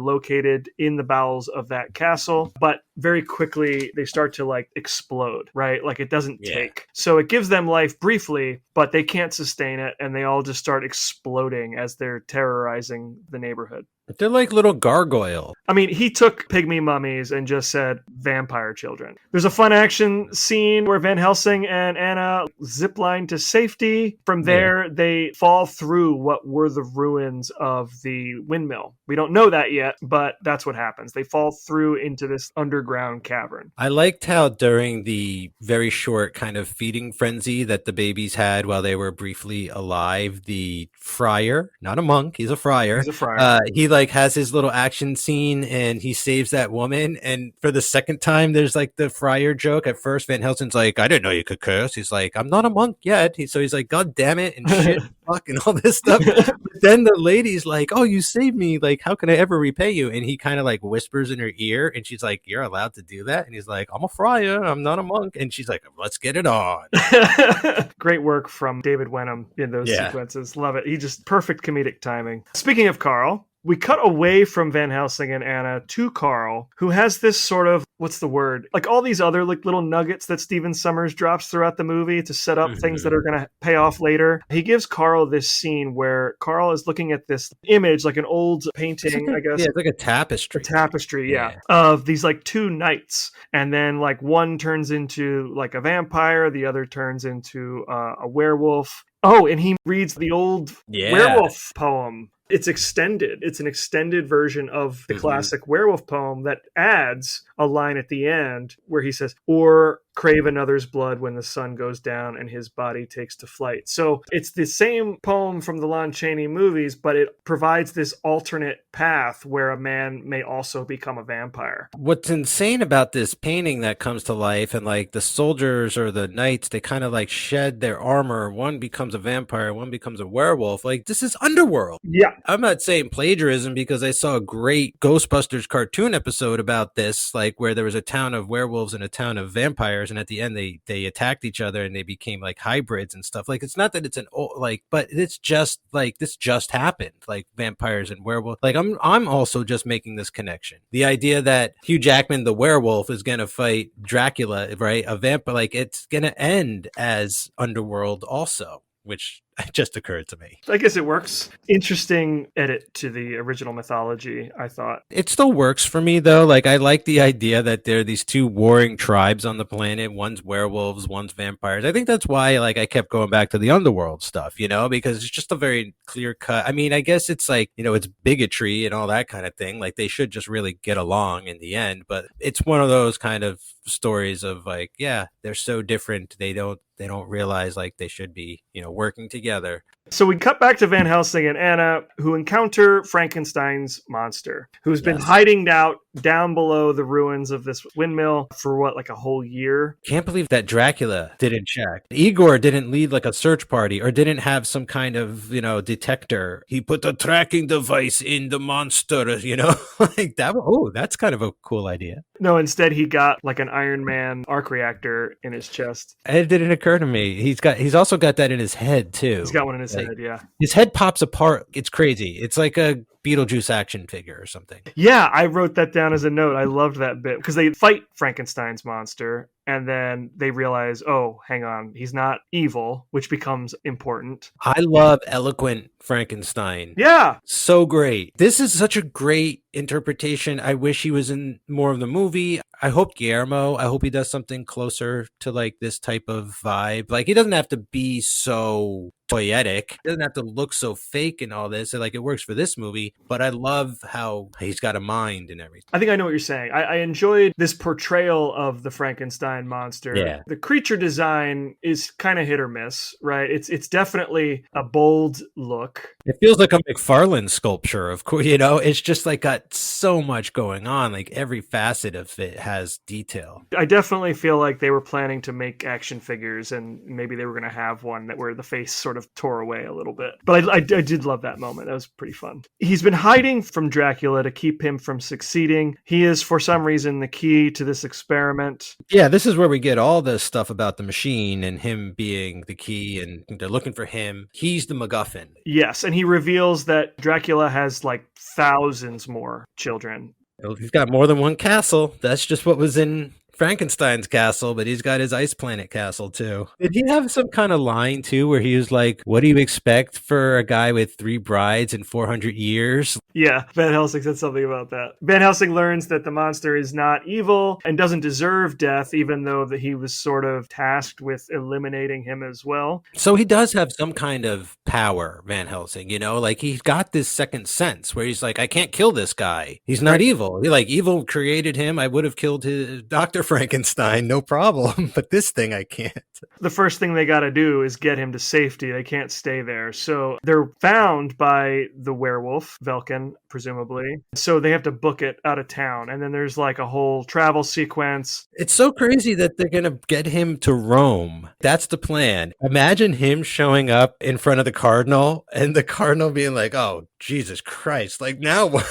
located in the bowels of that castle, but very quickly they start to like explode, right? Like it doesn't take. So it gives them life briefly, but they can't sustain it, and they all just start exploding as they're terrorizing the neighborhood. They're like little gargoyles. I mean, he took pygmy mummies and just said vampire children. There's a fun action scene where Van Helsing and Anna zipline to safety. From there, they fall through what were the ruins of the windmill. We don't know that yet, but that's what happens. They fall through into this underground cavern. I liked how during the very short kind of feeding frenzy that the babies had while they were briefly alive, the friar, not a monk, he's a friar. He like has his little action scene and he saves that woman. And for the second time, there's like the friar joke. At first, Van Helsing's like, I didn't know you could curse. He's like, I'm not a monk yet. So he's like, God damn it, and shit, fuck, and all this stuff. But then the lady's like, oh, you saved me. Like, how can I ever repay you? And he kind of like whispers in her ear, and she's like, you're allowed to do that? And he's like, I'm a friar, I'm not a monk. And she's like, let's get it on. Great work from David Wenham in those sequences. Love it. He just perfect comedic timing. Speaking of Carl, we cut away from Van Helsing and Anna to Carl, who has this sort of, what's the word? Like all these other like little nuggets that Stephen Sommers drops throughout the movie to set up things that are going to pay off later. He gives Carl this scene where Carl is looking at this image, like an old painting, I guess. Yeah, it's like a tapestry. Of these like two knights. And then like one turns into like a vampire, the other turns into a werewolf. Oh, and he reads the old werewolf poem. It's extended. It's an extended version of the classic werewolf poem that adds a line at the end where he says, or crave another's blood when the sun goes down and his body takes to flight. So it's the same poem from the Lon Chaney movies, but it provides this alternate path where a man may also become a vampire. What's insane about this painting that comes to life, and like the soldiers or the knights, they kind of like shed their armor. One becomes a vampire, one becomes a werewolf. Like, this is Underworld. Yeah. I'm not saying plagiarism because I saw a great Ghostbusters cartoon episode about this, like where there was a town of werewolves and a town of vampires, and at the end they attacked each other and they became like hybrids and stuff. Like, it's not that it's an old, like, but it's just like this just happened, like vampires and werewolves. Like, I'm also just making this connection. The idea that Hugh Jackman, the werewolf, is gonna fight Dracula, right? A vampire, like it's gonna end as Underworld also, which just occurred to me. I guess it works. Interesting edit to the original mythology, I thought. It still works for me, though. Like, I like the idea that there are these two warring tribes on the planet. One's werewolves, one's vampires. I think that's why, like, I kept going back to the Underworld stuff, you know, because it's just a very clear cut. I mean, I guess it's like, you know, it's bigotry and all that kind of thing. Like, they should just really get along in the end. But it's one of those kind of stories of like, yeah, they're so different. They don't realize like they should be, you know, working together. So we cut back to Van Helsing and Anna, who encounter Frankenstein's monster, who's been hiding out down below the ruins of this windmill for what, like a whole year? Can't believe that Dracula didn't check. Igor didn't lead like a search party or didn't have some kind of, you know, detector. He put a tracking device in the monster, you know, like that. Oh, that's kind of a cool idea. No, instead he got like an Iron Man arc reactor in his chest. It didn't occur to me. He's also got that in his head too. He's got one in his head, yeah. His head pops apart. It's crazy. It's like a Beetlejuice action figure or something. Yeah, I wrote that down as a note. I loved that bit because they fight Frankenstein's monster and then they realize, oh, hang on, he's not evil, which becomes important. I love eloquent Frankenstein. Yeah. So great. This is such a great interpretation. I wish he was in more of the movie. I hope Guillermo, I hope he does something closer to like this type of vibe. Like, he doesn't have to be so toyetic. He doesn't have to look so fake and all this. Like, it works for this movie, but I love how he's got a mind and everything. I think I know what you're saying. I enjoyed this portrayal of the Frankenstein monster. Yeah. The creature design is kind of hit or miss, right? It's definitely a bold look. It feels like a McFarlane sculpture, of course. It's just like got so much going on. Like every facet of it has detail. I definitely feel like they were planning to make action figures, and maybe they were going to have one that where the face sort of tore away a little bit. But I did love that moment. That was pretty fun. He's been hiding from Dracula to keep him from succeeding. He is, for some reason, the key to this experiment. Yeah, this is where we get all this stuff about the machine and him being the key, and they're looking for him. He's the MacGuffin. Yes, and he reveals that Dracula has like thousands more children. He's got more than one castle. That's just what was in Frankenstein's castle, but he's got his ice planet castle too. Did he have some kind of line too where he was like, what do you expect for a guy with 3 brides in 400 years? Yeah, Van Helsing said something about that. Van Helsing learns that the monster is not evil and doesn't deserve death, even though that he was sort of tasked with eliminating him as well. So he does have some kind of power, Van Helsing, like he's got this second sense where he's like, I can't kill this guy. He's not evil. Evil created him. I would have killed his Dr. Frankenstein, no problem. But this thing I can't. The first thing they got to do is get him to safety. They can't stay there. So they're found by the werewolf, Velkin, presumably. So they have to book it out of town. And then there's like a whole travel sequence. It's so crazy that they're going to get him to Rome. That's the plan. Imagine him showing up in front of the cardinal and the cardinal being like, oh, Jesus Christ. Like now what?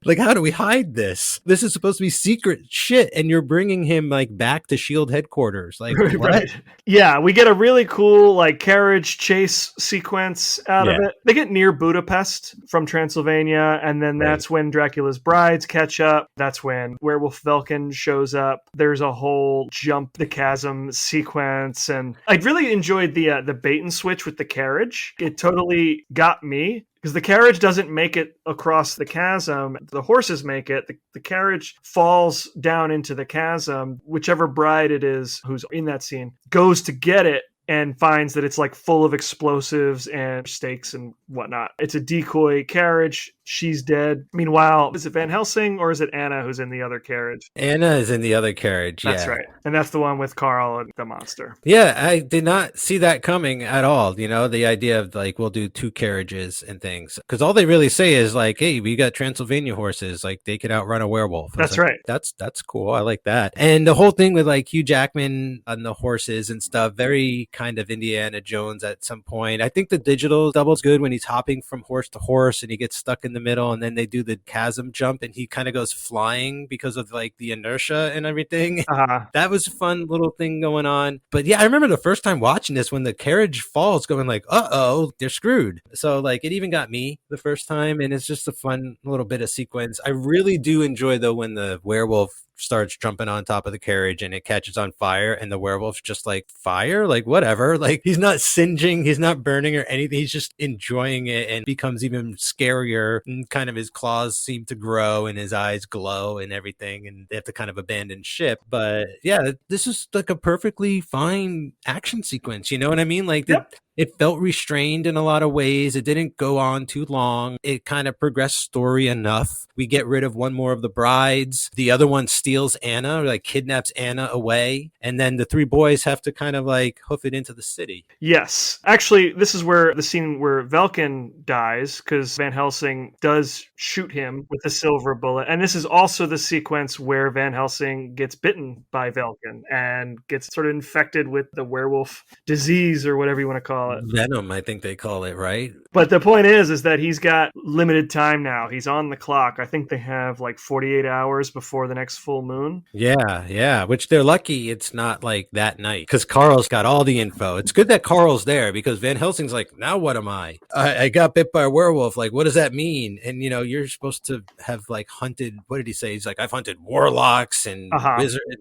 like how do we hide this? This is supposed to be secret shit, and you're bringing him like back to Shield headquarters. Like what? Right. Yeah, we get a really cool like carriage chase sequence out of it. They get near Budapest from Transylvania, and then that's when Dracula's brides catch up. That's when Werewolf Velkin shows up. There's a whole jump the chasm sequence, and I really enjoyed the bait and switch with the carriage. It totally got me. Because the carriage doesn't make it across the chasm. The horses make it. The carriage falls down into the chasm. Whichever bride it is who's in that scene goes to get it and finds that it's like full of explosives and stakes and whatnot. It's a decoy carriage. She's dead. Meanwhile, is it Van Helsing or is it Anna who's in the other carriage? Anna is in the other carriage. That's right. And that's the one with Carl and the monster. Yeah, I did not see that coming at all. The idea of like, we'll do 2 carriages and things. Because all they really say is like, hey, we got Transylvania horses. Like they could outrun a werewolf. That's right. That's cool. I like that. And the whole thing with like Hugh Jackman on the horses and stuff, very kind of Indiana Jones at some point. I think the digital double's good when he's hopping from horse to horse and he gets stuck in the middle, and then they do the chasm jump and he kind of goes flying because of like the inertia and everything. That was a fun little thing going on. But yeah, I remember the first time watching this when the carriage falls going like, uh-oh, they're screwed. So like it even got me the first time, and it's just a fun little bit of sequence. I really do enjoy though when the werewolf starts jumping on top of the carriage and it catches on fire, and the werewolf's just like, fire? Like whatever. Like he's not singeing, he's not burning or anything. He's just enjoying it and becomes even scarier, and kind of his claws seem to grow and his eyes glow and everything, and they have to kind of abandon ship. But yeah, this is like a perfectly fine action sequence. You know what I mean? Like it felt restrained in a lot of ways. It didn't go on too long. It kind of progressed story enough. We get rid of one more of the brides. The other one steals Anna, or like kidnaps Anna away. And then the 3 boys have to kind of like hoof it into the city. Yes. Actually, this is where the scene where Velkin dies, because Van Helsing does shoot him with a silver bullet. And this is also the sequence where Van Helsing gets bitten by Velkin and gets sort of infected with the werewolf disease or whatever you want to call it. Venom, I think they call it, right? But the point is that he's got limited time now. He's on the clock. I think they have like 48 hours before the next full moon. Yeah. Which they're lucky it's not like that night, because Carl's got all the info. It's good that Carl's there, because Van Helsing's like, now what am I? I got bit by a werewolf. Like, what does that mean? And you're supposed to have like hunted, what did he say? He's like, I've hunted warlocks and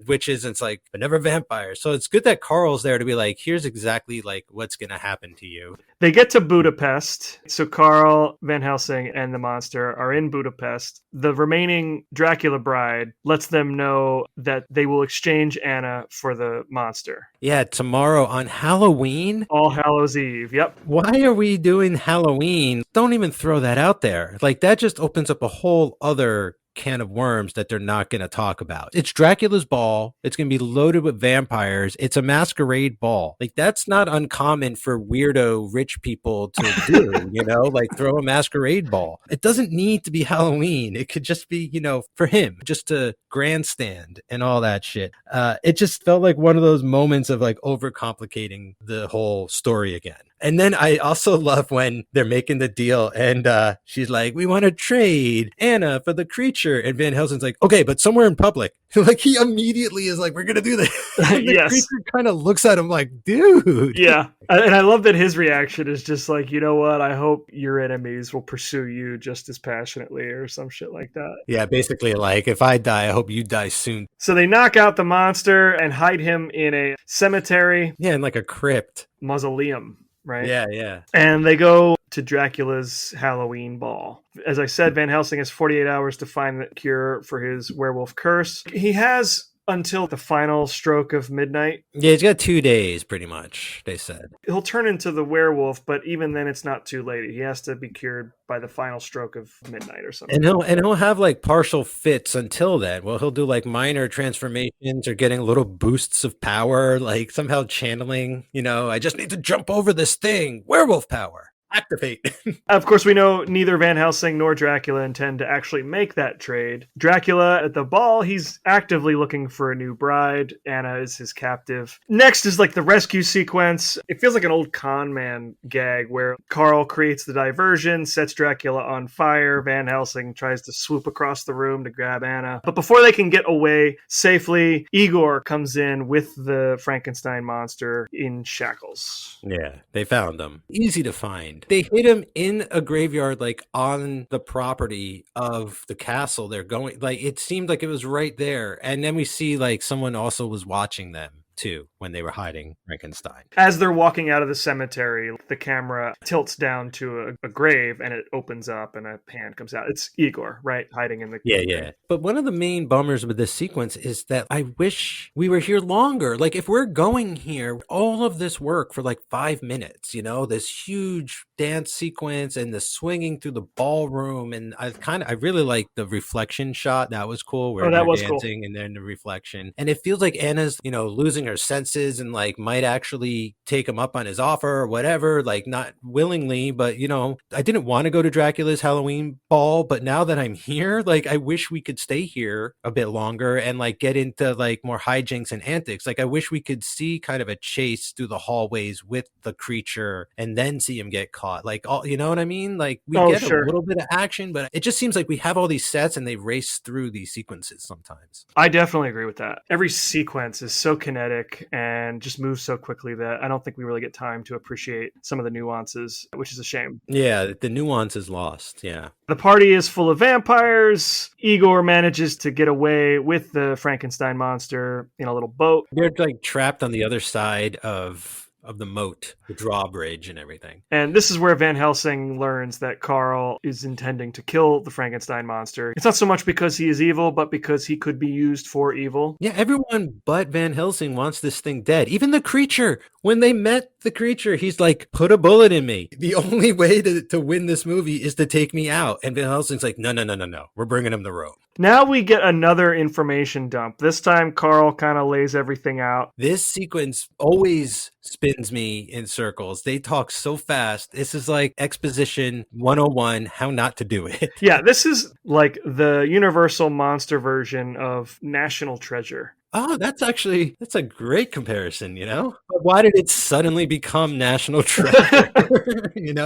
witches, and it's like, but never vampires. So it's good that Carl's there to be like, here's exactly like what's gonna happen to you. They get to Budapest. So Carl, Van Helsing, and the monster are in Budapest. The remaining Dracula bride lets them know that they will exchange Anna for the monster. Yeah, tomorrow on Halloween. All Hallows Eve, yep. Why are we doing Halloween? Don't even throw that out there. Like that just opens up a whole other can of worms that they're not going to talk about. It's Dracula's ball. It's going to be loaded with vampires. It's a masquerade ball. Like, that's not uncommon for weirdo rich people to do, like throw a masquerade ball. It doesn't need to be Halloween. It could just be, for him, just to grandstand and all that shit. It just felt like one of those moments of like overcomplicating the whole story again. And then I also love when they're making the deal and she's like, we want to trade Anna for the creature. And Van Helsing's like, okay, but somewhere in public. Like, he immediately is like, we're going to do this. And the creature kind of looks at him like, dude. Yeah. And I love that his reaction is just like, you know what? I hope your enemies will pursue you just as passionately or some shit like that. Yeah, basically like, if I die, I hope you die soon. So they knock out the monster and hide him in a cemetery. Yeah, in like a crypt. Mausoleum. Right? Yeah. And they go to Dracula's Halloween ball. As I said, Van Helsing has 48 hours to find the cure for his werewolf curse. He has until the final stroke of midnight. Yeah, he's got 2 days, pretty much, they said. He'll turn into the werewolf, but even then it's not too late. He has to be cured by the final stroke of midnight or something. And he'll have like partial fits until then. Well, he'll do like minor transformations or getting little boosts of power, like somehow channeling, I just need to jump over this thing. Werewolf power. Activate. Of course, we know neither Van Helsing nor Dracula intend to actually make that trade. Dracula at the ball, he's actively looking for a new bride. Anna is his captive. Next is like the rescue sequence. It feels like an old con man gag where Carl creates the diversion, sets Dracula on fire. Van Helsing tries to swoop across the room to grab Anna. But before they can get away safely, Igor comes in with the Frankenstein monster in shackles. Yeah, they found him. Easy to find. They hid him in a graveyard, like on the property of the castle they're going. Like, it seemed like it was right there. And then we see like someone also was watching them too when they were hiding Frankenstein. As they're walking out of the cemetery, the camera tilts down to a grave and it opens up and a hand comes out. It's Igor, right? Hiding in the Yeah. But one of the main bummers with this sequence is that I wish we were here longer. Like, if we're going here, all of this work for like 5 minutes, this huge dance sequence and the swinging through the ballroom. And I really like the reflection shot. That was cool. Where that was dancing cool. And then the reflection. And it feels like Anna's, losing her senses and like might actually take him up on his offer or whatever, like not willingly, but I didn't want to go to Dracula's Halloween ball, but now that I'm here, like, I wish we could stay here a bit longer and like get into like more hijinks and antics. Like, I wish we could see kind of a chase through the hallways with the creature and then see him get caught. Like, all, you know what I mean? Like, we get a little bit of action, but it just seems like we have all these sets and they race through these sequences sometimes. I definitely agree with that. Every sequence is so kinetic and just moves so quickly that I don't think we really get time to appreciate some of the nuances, which is a shame. Yeah, the nuance is lost. Yeah. The party is full of vampires. Igor manages to get away with the Frankenstein monster in a little boat. They're like trapped on the other side of the moat, the drawbridge and everything. And this is where Van Helsing learns that Carl is intending to kill the Frankenstein monster. It's not so much because he is evil, but because he could be used for evil. Yeah, everyone but Van Helsing wants this thing dead. Even the creature. When they met the creature, he's like, put a bullet in me. The only way to win this movie is to take me out. And Van Helsing's like, no. We're bringing him the rope. Now we get another information dump. This time, Carl kind of lays everything out. This sequence always spins me in circles. They talk so fast. This is like exposition 101, how not to do it. Yeah, this is like the Universal monster version of National Treasure. Oh, that's a great comparison, But why did it suddenly become National Treasure?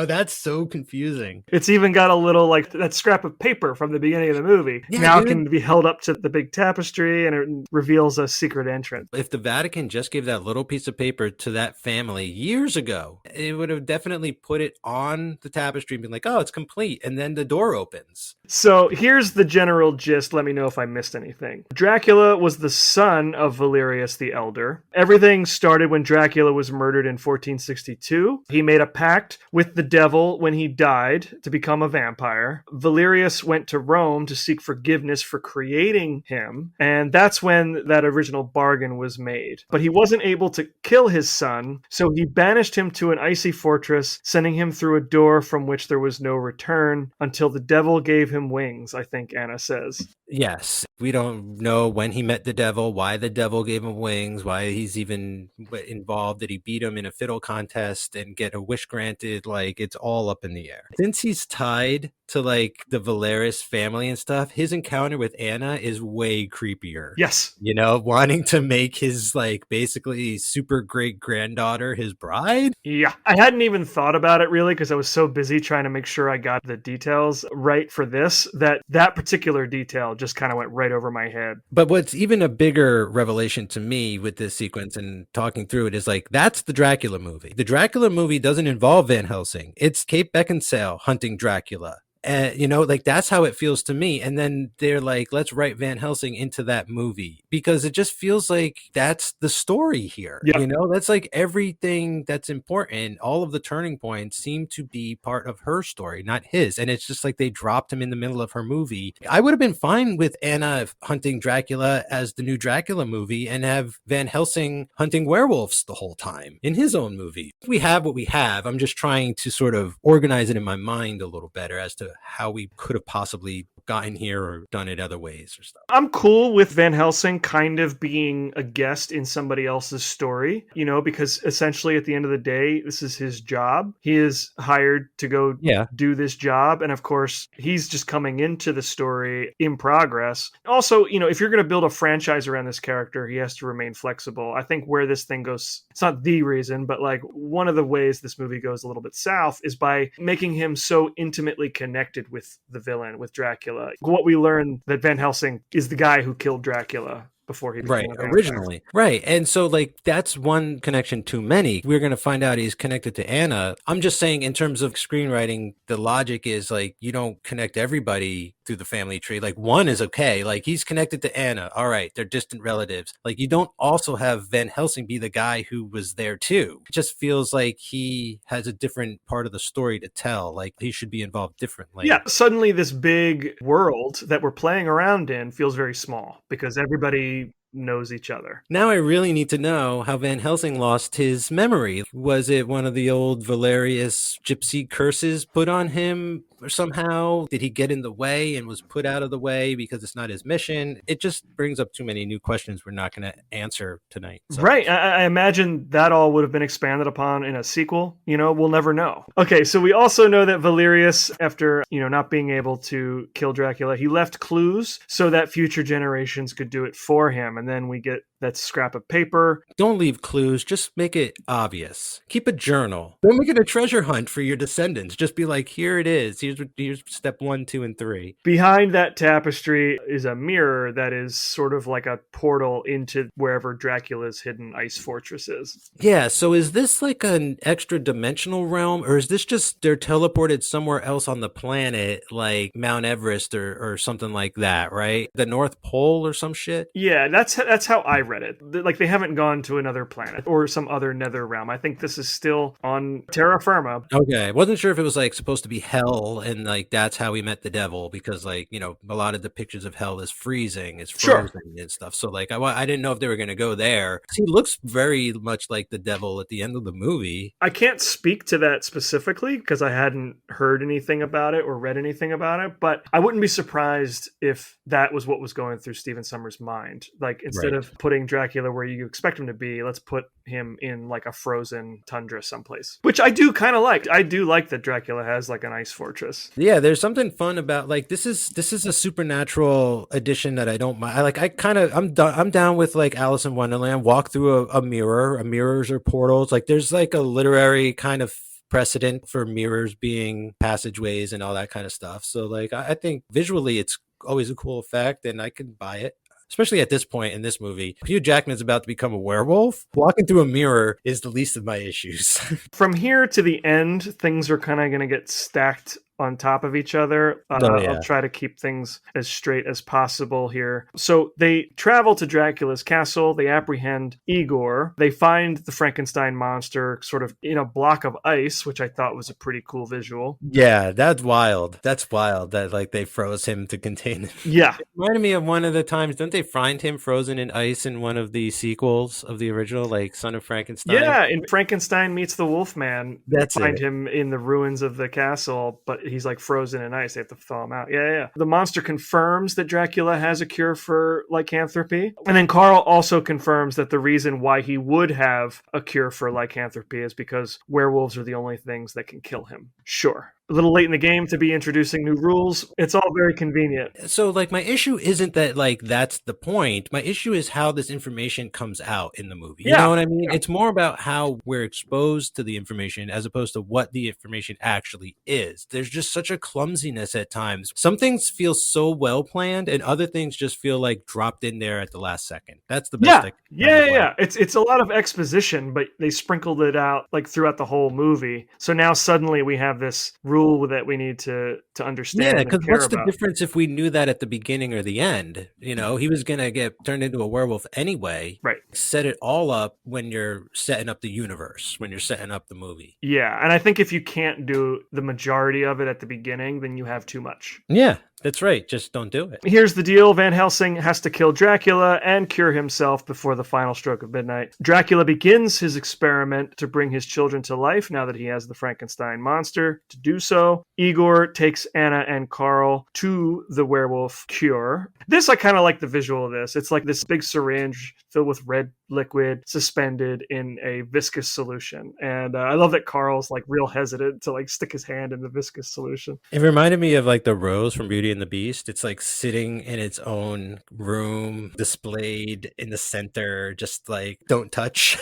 That's so confusing. It's even got a little, like, that scrap of paper from the beginning of the movie. Yeah, now it can be held up to the big tapestry and it reveals a secret entrance. If the Vatican just gave that little piece of paper to that family years ago, it would have definitely put it on the tapestry and been like, oh, it's complete. And then the door opens. So here's the general gist. Let me know if I missed anything. Dracula was the son of Valerius the Elder. Everything started when Dracula Dracula was murdered in 1462. He made a pact with the devil when he died to become a vampire. Valerius went to Rome to seek forgiveness for creating him, and that's when that original bargain was made. But he wasn't able to kill his son, so he banished him to an icy fortress, sending him through a door from which there was no return until the devil gave him wings, I think Anna says. Yes. We don't know when he met the devil, why the devil gave him wings, why he's even involved. Did he beat him in a fiddle contest and get a wish granted? Like, it's all up in the air. Since he's tied to like the Valeris family and stuff, his encounter with Anna is way creepier. Yes. You know, wanting to make his like basically super great granddaughter his bride. Yeah. I hadn't even thought about it really because I was so busy trying to make sure I got the details right for this that particular detail just kind of went right over my head. But what's even a bigger revelation to me with this sequence and talking through it is like, that's the Dracula movie. The Dracula movie doesn't involve Van Helsing. It's Kate Beckinsale hunting Dracula. You know, like that's how it feels to me. And then they're like, let's write Van Helsing into that movie because it just feels like that's the story here. Yeah. You know, that's like everything that's important. All of the turning points seem to be part of her story, not his. And it's just like they dropped him in the middle of her movie. I would have been fine with Anna hunting Dracula as the new Dracula movie and have Van Helsing hunting werewolves the whole time in his own movie. We have what we have. I'm just trying to sort of organize it in my mind a little better as to how we could have possibly gotten here or done it other ways or stuff. I'm cool with Van Helsing kind of being a guest in somebody else's story, you know, because essentially at the end of the day, this is his job. He is hired to go do this job. And of course, he's just coming into the story in progress. Also, you know, if you're going to build a franchise around this character, he has to remain flexible. I think where this thing goes, it's not the reason, but like one of the ways this movie goes a little bit south is by making him so intimately connected with the villain, with Dracula. What we learn that Van Helsing is the guy who killed Dracula before he became a vampire. Originally. Right. And so like that's one connection too many. We're going to find out he's connected to Anna. I'm just saying in terms of screenwriting, the logic is like you don't connect everybody through the family tree. Like one is okay. Like he's connected to Anna. All right. They're distant relatives. Like you don't also have Van Helsing be the guy who was there too. It just feels like he has a different part of the story to tell. Like he should be involved differently. Yeah. Suddenly this big world that we're playing around in feels very small because everybody knows each other. Now I really need to know how Van Helsing lost his memory. Was it one of the old Valerius gypsy curses put on him or somehow? Did he get in the way and was put out of the way because it's not his mission? It just brings up too many new questions we're not going to answer tonight. So. Right. I imagine that all would have been expanded upon in a sequel. You know, we'll never know. Okay, so we also know that Valerius, after, you know, not being able to kill Dracula, he left clues so that future generations could do it for him. And then we get that scrap of paper. Don't leave clues. Just make it obvious. Keep a journal. Don't make it a treasure hunt for your descendants. Just be like, here it is. Here's step 1, 2, and 3. Behind that tapestry is a mirror that is sort of like a portal into wherever Dracula's hidden ice fortress is. Yeah, so is this like an extra dimensional realm, or is this just they're teleported somewhere else on the planet, like Mount Everest or something like that, right? The North Pole or some shit? Yeah, that's how I read it. Like they haven't gone to another planet or some other nether realm. I think this is still on terra firma. Okay, wasn't sure if it was like supposed to be hell and like that's how we met the devil because like, you know, a lot of depictions of hell is freezing, it's frozen and stuff. So like I didn't know if they were going to go there. He looks very much like the devil at the end of the movie. I can't speak to that specifically because I hadn't heard anything about it or read anything about it, but I wouldn't be surprised if that was what was going through Stephen Sommers' mind. Like instead of putting Dracula where you expect him to be, let's put him in like a frozen tundra someplace, which I do kind of like. I do like that Dracula has like an ice fortress. Yeah, there's something fun about like this is a supernatural addition that I don't mind. I'm down with like Alice in Wonderland. Walk through a mirror. Mirrors or portals. Like there's like a literary kind of precedent for mirrors being passageways and all that kind of stuff. So like I think visually it's always a cool effect, and I can buy it. Especially at this point in this movie, Hugh Jackman's about to become a werewolf. Walking through a mirror is the least of my issues. From here to the end, things are kind of going to get stacked on top of each other. I'll try to keep things as straight as possible here. So they travel to Dracula's castle. They apprehend Igor. They find the Frankenstein monster sort of in a block of ice, which I thought was a pretty cool visual. Yeah, that's wild. That's wild that like they froze him to contain him. Yeah. It reminded me of one of the times, don't they find him frozen in ice in one of the sequels of the original, like Son of Frankenstein? Yeah, in Frankenstein Meets the Wolfman, That's they find it. him in the ruins of the castle, but he's like frozen in ice. They have to thaw him out. Yeah. The monster confirms that Dracula has a cure for lycanthropy. And then Carl also confirms that the reason why he would have a cure for lycanthropy is because werewolves are the only things that can kill him. Sure. A little late in the game to be introducing new rules. It's all very convenient. So like my issue isn't that like that's the point. My issue is how this information comes out in the movie. You know what I mean? Yeah. It's more about how we're exposed to the information as opposed to what the information actually is. There's just such a clumsiness at times. Some things feel so well planned and other things just feel like dropped in there at the last second. That's the best. Yeah. It's a lot of exposition, but they sprinkled it out like throughout the whole movie. So now suddenly we have this rule that we need to understand. Yeah, because what's about. the difference if we knew that at the beginning or the end? You know, he was going to get turned into a werewolf anyway. Right. Set it all up when you're setting up the universe, when you're setting up the movie. Yeah, and I think if you can't do the majority of it at the beginning, then you have too much. Yeah. That's right. Just don't do it. Here's the deal. Van Helsing has to kill Dracula and cure himself before the final stroke of midnight. Dracula begins his experiment to bring his children to life now that he has the Frankenstein monster. To do so, Igor takes Anna and Carl to the werewolf cure. I kind of like the visual of this. It's like this big syringe filled with red liquid suspended in a viscous solution. And I love that Carl's like real hesitant to like stick his hand in the viscous solution. It reminded me of like the rose from Beauty and the Beast. It's like sitting in its own room, displayed in the center, just like don't touch.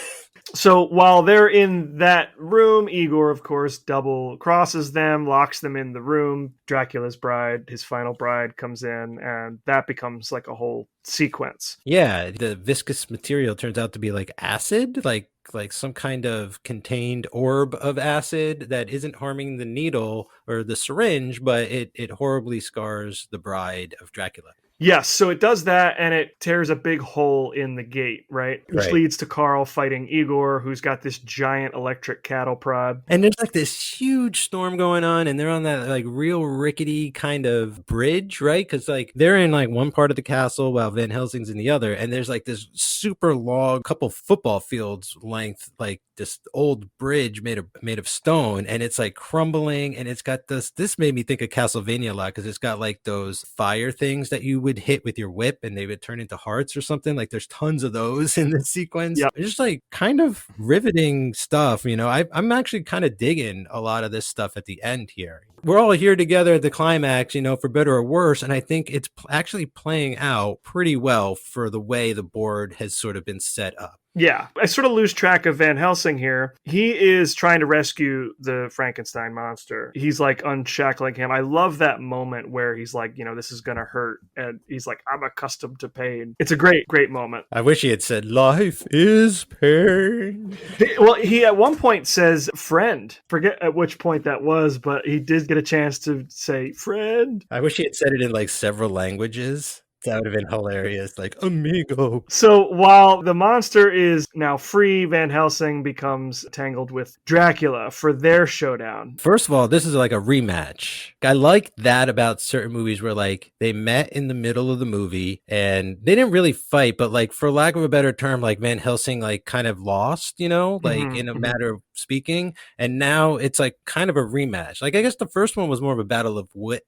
So while they're in that room, Igor, of course, double crosses them, locks them in the room. Dracula's bride, his final bride, comes in, and that becomes like a whole sequence. Yeah, the viscous material turns out to be like acid, like some kind of contained orb of acid that isn't harming the needle or the syringe, but it horribly scars the bride of Dracula. Yes, so it does that, and it tears a big hole in the gate, right? Which leads to Carl fighting Igor, who's got this giant electric cattle prod. And there's like this huge storm going on, and they're on that like real rickety kind of bridge, right? Because like they're in like one part of the castle while Van Helsing's in the other, and there's like this super long, couple football fields length, like this old bridge made of stone, and it's like crumbling, and it's got this made me think of Castlevania a lot because it's got like those fire things that you would hit with your whip and they would turn into hearts or something. Like there's tons of those in this sequence. Yep. It's just like kind of riveting stuff, you know. I'm actually kind of digging a lot of this stuff at the end here. We're all here together at the climax, you know, for better or worse, and I think it's actually playing out pretty well for the way the board has sort of been set up. Yeah, I sort of lose track of Van Helsing here. He is trying to rescue the Frankenstein monster. He's like unshackling him. I love that moment where he's like, you know, this is going to hurt. And he's like, I'm accustomed to pain. It's a great, great moment. I wish he had said, life is pain. Well, he at one point says friend. Forget at which point that was, but he did get a chance to say friend. I wish he had said it in like several languages. That would have been hilarious, like amigo. So while the monster is now free, Van Helsing becomes tangled with Dracula for their showdown. First of all, this is like a rematch. I like that about certain movies where like they met in the middle of the movie and they didn't really fight, but like for lack of a better term, like Van Helsing like kind of lost, you know, like in a matter of speaking, and now it's like kind of a rematch. Like I guess the first one was more of a battle of wit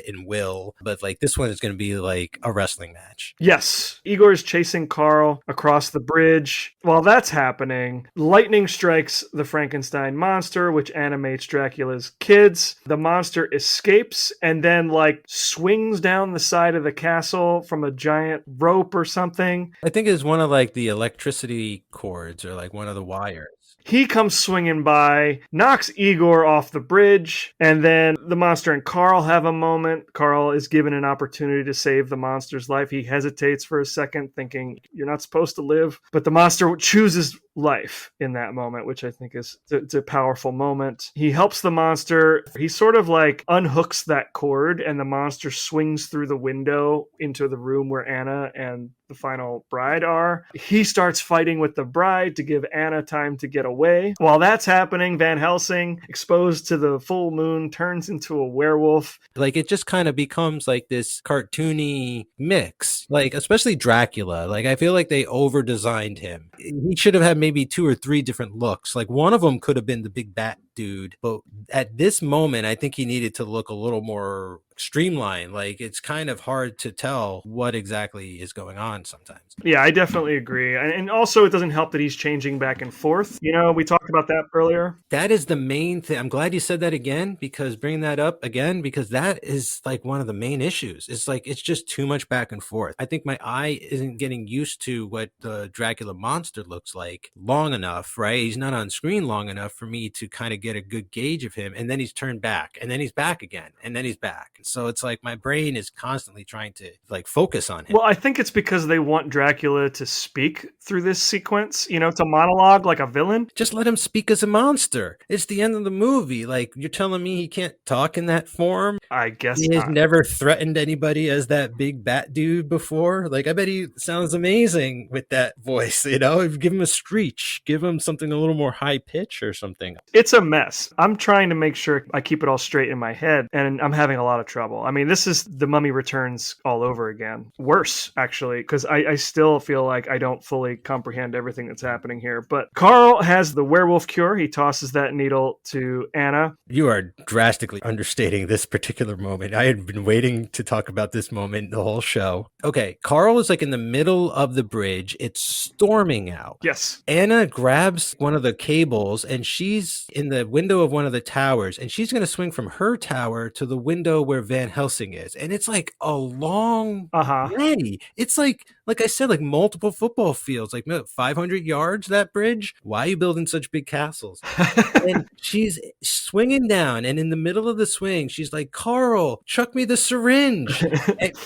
and will, but like this one is going to be like a wrestling match. Yes. Igor is chasing Carl across the bridge. While that's happening, lightning strikes the Frankenstein monster, which animates Dracula's kids. The monster escapes and then like swings down the side of the castle from a giant rope or something. I think it's one of like the electricity cords or like one of the wires. He comes swinging by, knocks Igor off the bridge, and then the monster and Carl have a moment. Carl is given an opportunity to save the monster's life. He hesitates for a second, thinking, you're not supposed to live. But the monster chooses life in that moment, which I think is it's a powerful moment. He helps the monster. He sort of like unhooks that cord, and the monster swings through the window into the room where Anna and the final bride are. He starts fighting with the bride to give Anna time to get away. While that's happening, Van Helsing, exposed to the full moon, turns into a werewolf. Like, it just kind of becomes like this cartoony mix, like especially Dracula. Like, I feel like they over designed him. He should have had maybe 2 or 3 different looks. Like, one of them could have been the big bat dude, but at this moment I think he needed to look a little more streamlined. Like, it's kind of hard to tell what exactly is going on sometimes. Yeah, I definitely agree. And also, it doesn't help that he's changing back and forth. You know, we talked about that earlier. That is the main thing. I'm glad you said that again, because bringing that up again, because that is like one of the main issues. It's like, it's just too much back and forth. I think my eye isn't getting used to what the Dracula monster looks like long enough, right? He's not on screen long enough for me to kind of get a good gauge of him. And then he's turned back, and then he's back again, and then he's back. So it's like my brain is constantly trying to like focus on him. Well, I think it's because they want Dracula to speak through this sequence, you know, to monologue like a villain. Just let him speak as a monster. It's the end of the movie. Like, you're telling me he can't talk in that form? I guess He has not. never threatened anybody as that big bat dude before. Like, I bet he sounds amazing with that voice, you know? Give him a screech. Give him something a little more high pitch or something. It's a mess. I'm trying to make sure I keep it all straight in my head, and I'm having a lot of trouble. I mean, this is The Mummy Returns all over again. Worse, actually, because I still feel like I don't fully comprehend everything that's happening here. But Carl has the werewolf cure. He tosses that needle to Anna. You are drastically understating this particular moment. I had been waiting to talk about this moment the whole show. Okay, Carl is like in the middle of the bridge. It's storming out. Yes. Anna grabs one of the cables, and she's in the window of one of the towers, and she's going to swing from her tower to the window where Van Helsing is. And it's like a long way. It's like I said, like multiple football fields, like 500 yards, that bridge. Why are you building such big castles? And she's swinging down, and in the middle of the swing, she's like, Carl, chuck me the syringe.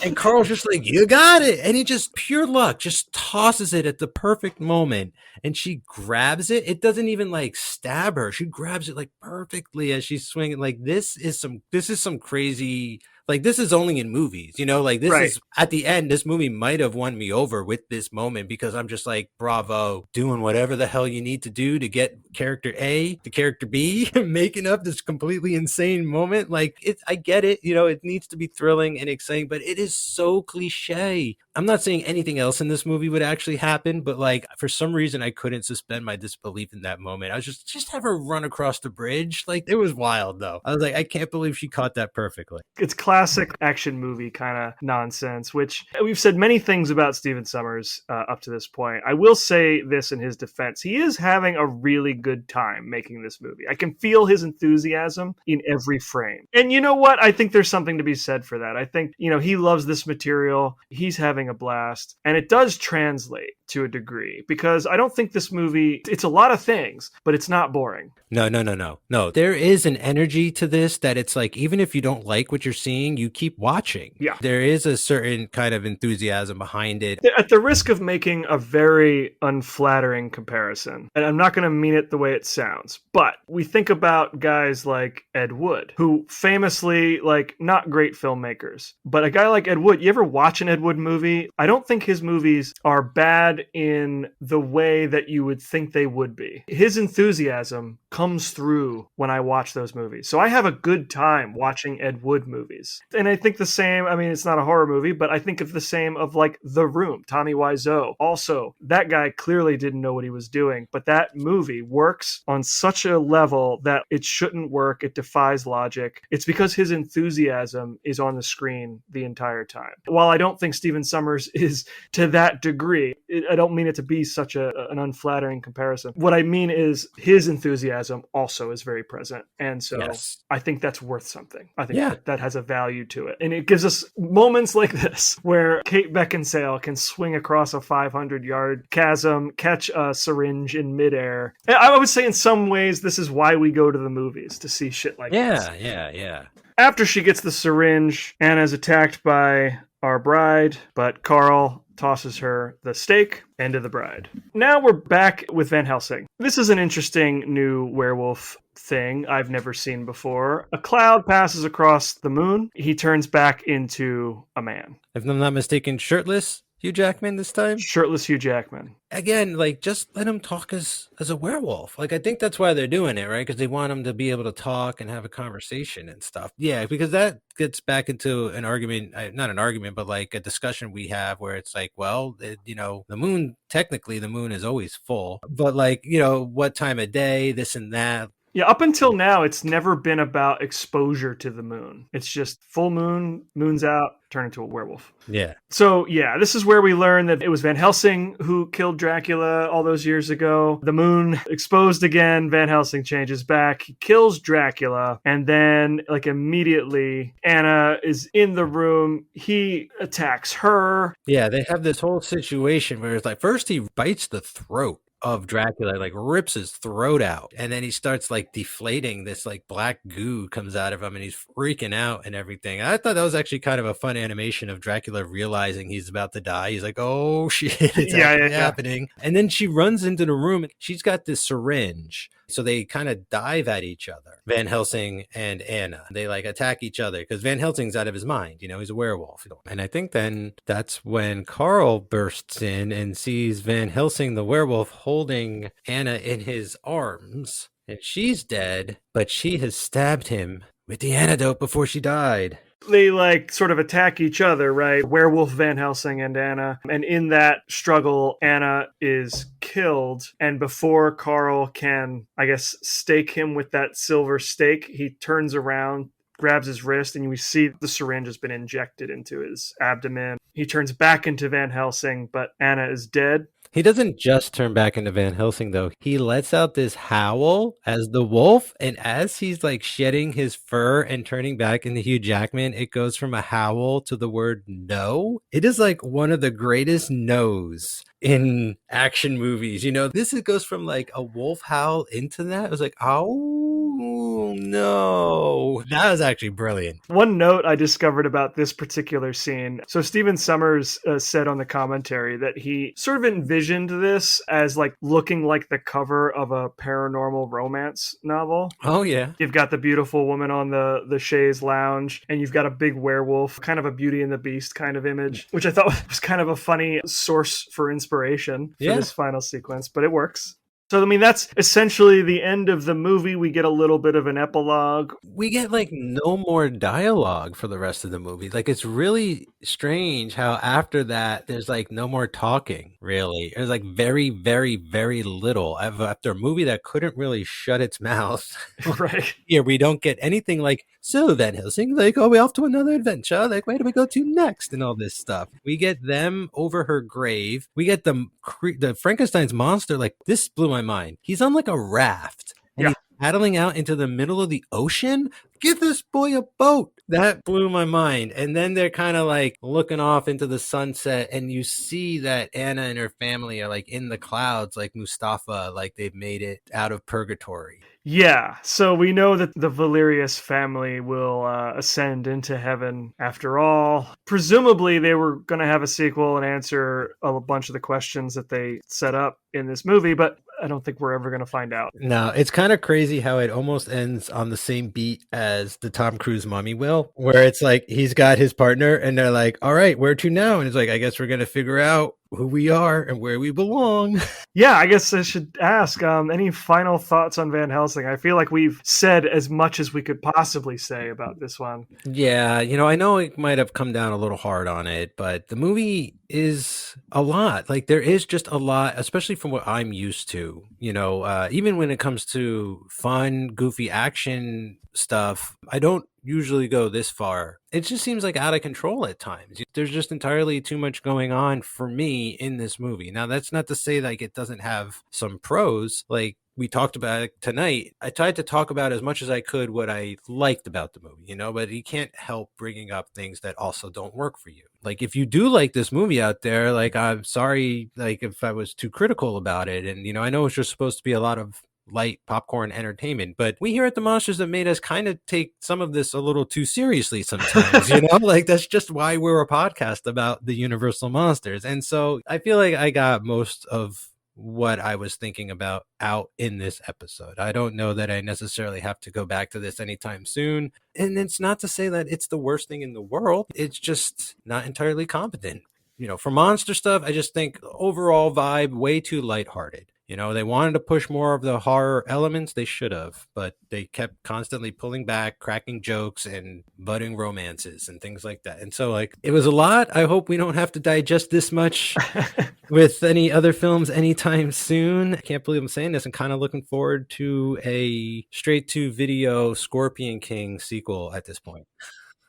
and Carl's just like, you got it. And he just, pure luck, just tosses it at the perfect moment. And she grabs it. It doesn't even like stab her. She grabs it like perfectly as she's swinging. Like, this is some crazy, like, this is only in movies, you know, like this is at the end, this movie might have won me over with this moment, because I'm just like, bravo, doing whatever the hell you need to do to get character A to character B, making up this completely insane moment. Like, I get it, you know, it needs to be thrilling and exciting, but it is so cliche. I'm not saying anything else in this movie would actually happen, but like, for some reason, I couldn't suspend my disbelief in that moment. I was just have her run across the bridge. Like, it was wild though. I was like, I can't believe she caught that perfectly. It's classic action movie kind of nonsense, which we've said many things about Stephen Sommers up to this point. I will say this in his defense. He is having a really good time making this movie. I can feel his enthusiasm in every frame. And you know what? I think there's something to be said for that. I think, you know, he loves this material. He's having a blast. And it does translate to a degree, because I don't think this movie, it's a lot of things, but it's not boring. No. There is an energy to this that it's like, even if you don't like what you're seeing, you keep watching. Yeah. There is a certain kind of enthusiasm behind it. At the risk of making a very unflattering comparison, and I'm not going to mean it the way it sounds, but we think about guys like Ed Wood, who famously, like, not great filmmakers, but a guy like Ed Wood, you ever watch an Ed Wood movie? I don't think his movies are bad in the way that you would think they would be. His enthusiasm comes through when I watch those movies. So I have a good time watching Ed Wood movies. And I think the same, I mean, it's not a horror movie, but I think of the same of like The Room, Tommy Wiseau. Also, that guy clearly didn't know what he was doing, but that movie works on such a level that it shouldn't work. It defies logic. It's because his enthusiasm is on the screen the entire time. While I don't think Stephen Sommers is to that degree, I don't mean it to be such an unflattering comparison. What I mean is his enthusiasm also is very present. And so I think that's worth something. I think that has a value to it. And it gives us moments like this where Kate Beckinsale can swing across a 500-yard chasm, catch a syringe in midair. I would say in some ways this is why we go to the movies, to see shit like this. Yeah. After she gets the syringe, Anna's attacked by our bride, but Carl tosses her the stake, end of the bride. Now we're back with Van Helsing. This is an interesting new werewolf thing I've never seen before. A cloud passes across the moon. He turns back into a man. If I'm not mistaken, shirtless Hugh Jackman this time. Shirtless Hugh Jackman. Again, like, just let him talk as a werewolf. Like, I think that's why they're doing it, right? Because they want him to be able to talk and have a conversation and stuff. Yeah, because that gets back into an argument, not an argument, but like a discussion we have where it's like, well, the moon, technically the moon is always full, but like, what time of day, this and that. Yeah, up until now, it's never been about exposure to the moon. It's just full moon, moon's out, turn into a werewolf. Yeah. So, yeah, this is where we learn that it was Van Helsing who killed Dracula all those years ago. The moon exposed again. Van Helsing changes back. He kills Dracula. And then, like, immediately, Anna is in the room. He attacks her. Yeah, they have this whole situation where it's like, first he bites the throat of Dracula, like rips his throat out, and then he starts like deflating. This like black goo comes out of him and he's freaking out and everything. I thought that was actually kind of a fun animation of Dracula realizing he's about to die. He's like, oh shit, it's happening. And then she runs into the room and she's got this syringe. So they kind of dive at each other, Van Helsing and Anna. They like attack each other because Van Helsing's out of his mind. He's a werewolf. And I think then that's when Carl bursts in and sees Van Helsing, the werewolf, holding Anna in his arms. And she's dead, but she has stabbed him with the antidote before she died. They like sort of attack each other, right? Werewolf Van Helsing and Anna. And in that struggle, Anna is killed. And before Carl can, I guess, stake him with that silver stake, he turns around, grabs his wrist, and we see the syringe has been injected into his abdomen. He turns back into Van Helsing, but Anna is dead. He doesn't just turn back into Van Helsing, though. He lets out this howl as the wolf, and as he's like shedding his fur and turning back into Hugh Jackman, it goes from a howl to the word no. It is like one of the greatest no's in action movies. It goes from like a wolf howl into that. It was like, oh no. That was actually brilliant. One note I discovered about this particular scene. So Stephen Sommers said on the commentary that he sort of envisioned this as like looking like the cover of a paranormal romance novel. Oh yeah. You've got the beautiful woman on the chaise lounge, and you've got a big werewolf, kind of a Beauty and the Beast kind of image, which I thought was kind of a funny source for inspiration for this final sequence, but it works. So, I mean, that's essentially the end of the movie. We get a little bit of an epilogue. We get like no more dialogue for the rest of the movie. Like, it's really strange how after that, there's like no more talking, really. There's like very, very, very little. After a movie that couldn't really shut its mouth. Right. Here, we don't get anything like, so Van Helsing, like, are we off to another adventure? Like, where do we go to next? And all this stuff. We get them over her grave. We get the Frankenstein's monster. Like, this blew my mind. He's on like a raft and he's paddling out into the middle of the ocean. Give this boy a boat. That blew my mind. And then they're kind of like looking off into the sunset, and you see that Anna and her family are like in the clouds, like Mustafa, like they've made it out of purgatory. Yeah, so we know that the Valerius family will ascend into heaven after all. Presumably, they were going to have a sequel and answer a bunch of the questions that they set up in this movie, but I don't think we're ever going to find out. No, it's kind of crazy how it almost ends on the same beat as the Tom Cruise Mummy will, where it's like he's got his partner and they're like, all right, where to now? And it's like, I guess we're going to figure out who we are and where we belong. Yeah, I guess I should ask, any final thoughts on Van Helsing? I feel like we've said as much as we could possibly say about this one. Yeah, I know it might have come down a little hard on it, but the movie is a lot. Like, there is just a lot, especially from what I'm used to, even when it comes to fun, goofy action stuff, I don't usually go this far. It just seems like out of control at times. There's just entirely too much going on for me in this movie. Now, that's not to say like it doesn't have some pros. Like we talked about it tonight, I tried to talk about as much as I could what I liked about the movie, but you can't help bringing up things that also don't work for you. Like, if you do like this movie out there, like, I'm sorry, like, if I was too critical about it. And, I know it's just supposed to be a lot of light popcorn entertainment. But we here at The Monsters That Made Us kind of take some of this a little too seriously sometimes, like that's just why we're a podcast about the Universal monsters. And so I feel like I got most of what I was thinking about out in this episode. I don't know that I necessarily have to go back to this anytime soon. And it's not to say that it's the worst thing in the world. It's just not entirely competent. For monster stuff, I just think the overall vibe way too lighthearted. They wanted to push more of the horror elements. They should have, but they kept constantly pulling back, cracking jokes and budding romances and things like that. And so it was a lot. I hope we don't have to digest this much with any other films anytime soon. I can't believe I'm saying this. I'm kind of looking forward to a straight to video Scorpion King sequel at this point.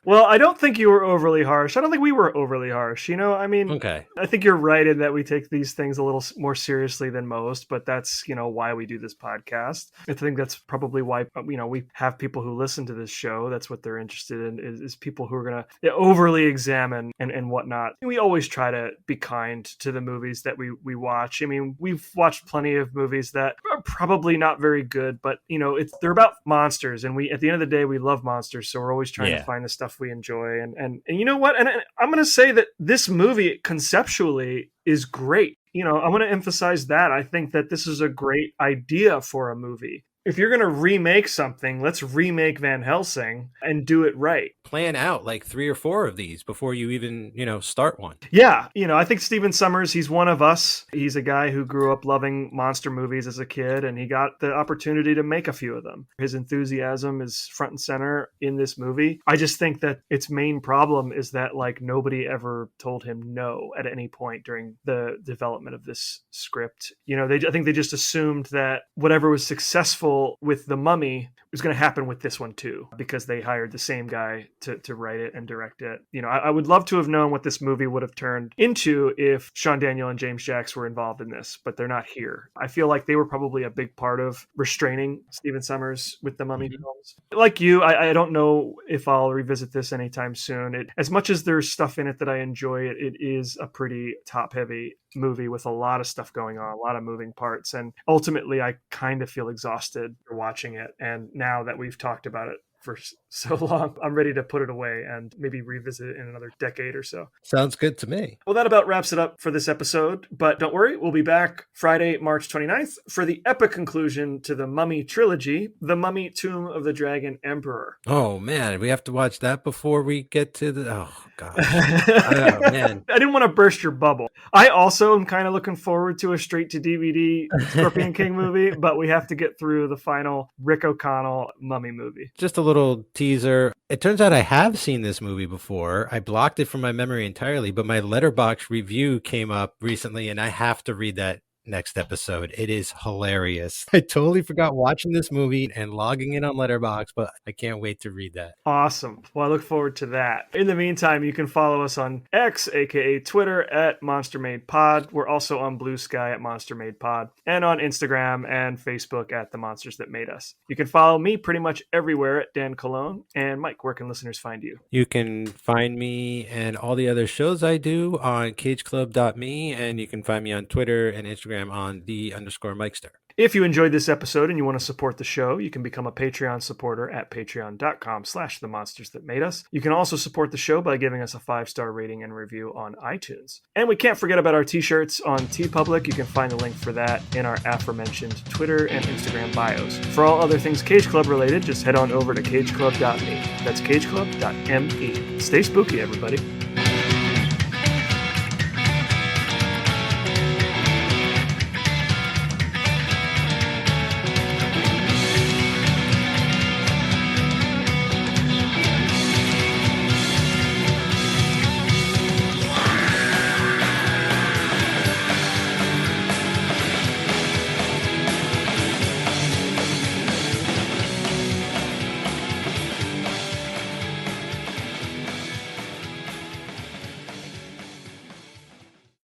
Well, I don't think you were overly harsh. I don't think we were overly harsh. Okay. I think you're right in that we take these things a little more seriously than most, but that's, why we do this podcast. I think that's probably why, we have people who listen to this show. That's what they're interested in is people who are going to overly examine and whatnot. We always try to be kind to the movies that we watch. We've watched plenty of movies that are probably not very good, but, they're about monsters. And at the end of the day, we love monsters. So we're always trying to find the stuff we enjoy. And you know what? And I'm going to say that this movie conceptually is great. I want to emphasize that. I think that this is a great idea for a movie. If you're going to remake something, let's remake Van Helsing and do it right. Plan out 3 or 4 of these before you even, start one. Yeah. I think Stephen Sommers, he's one of us. He's a guy who grew up loving monster movies as a kid, and he got the opportunity to make a few of them. His enthusiasm is front and center in this movie. I just think that its main problem is that nobody ever told him no at any point during the development of this script. I think they just assumed that whatever was successful with The Mummy was going to happen with this one too, because they hired the same guy to write it and direct it. I would love to have known what this movie would have turned into if Sean Daniel and James Jacks were involved in this, but they're not here. I feel like they were probably a big part of restraining Stephen Sommers with the Mummy films. Like you, I don't know if I'll revisit this anytime soon. As much as there's stuff in it that I enjoy, it is a pretty top-heavy movie with a lot of stuff going on, a lot of moving parts. And ultimately, I kind of feel exhausted watching it. And now that we've talked about it for so long, I'm ready to put it away and maybe revisit it in another decade or so. Sounds good to me. Well, that about wraps it up for this episode. But don't worry, we'll be back Friday, March 29th for the epic conclusion to the Mummy trilogy, The Mummy, Tomb of the Dragon Emperor. Oh, man. We have to watch that before we get to the... Oh, gosh. Oh, man. I didn't want to burst your bubble. I also am kind of looking forward to a straight-to-DVD Scorpion King movie, but we have to get through the final Rick O'Connell Mummy movie. Just a little teaser. It turns out I have seen this movie before. I blocked it from my memory entirely, but my Letterboxd review came up recently, and I have to read that next episode. It is hilarious. I totally forgot watching this movie and logging in on Letterboxd, but I can't wait to read that. Awesome. Well, I look forward to that. In the meantime, you can follow us on X, aka Twitter, at MonsterMadePod. We're also on Blue Sky at MonsterMadePod, and on Instagram and Facebook at The Monsters That Made Us. You can follow me pretty much everywhere at Dan Colon. And Mike, where can listeners find you? You can find me and all the other shows I do on cageclub.me, and you can find me on Twitter and Instagram on _Mikester. If you enjoyed this episode and you want to support the show, you can become a Patreon supporter at patreon.com/themonstersthatmadeus. You can also support the show by giving us a 5-star rating and review on iTunes. And we can't forget about our t-shirts on TeePublic. You can find the link for that in our aforementioned Twitter and Instagram bios. For all other things Cage Club related, just head on over to cageclub.me. That's cageclub.me. Stay spooky, everybody.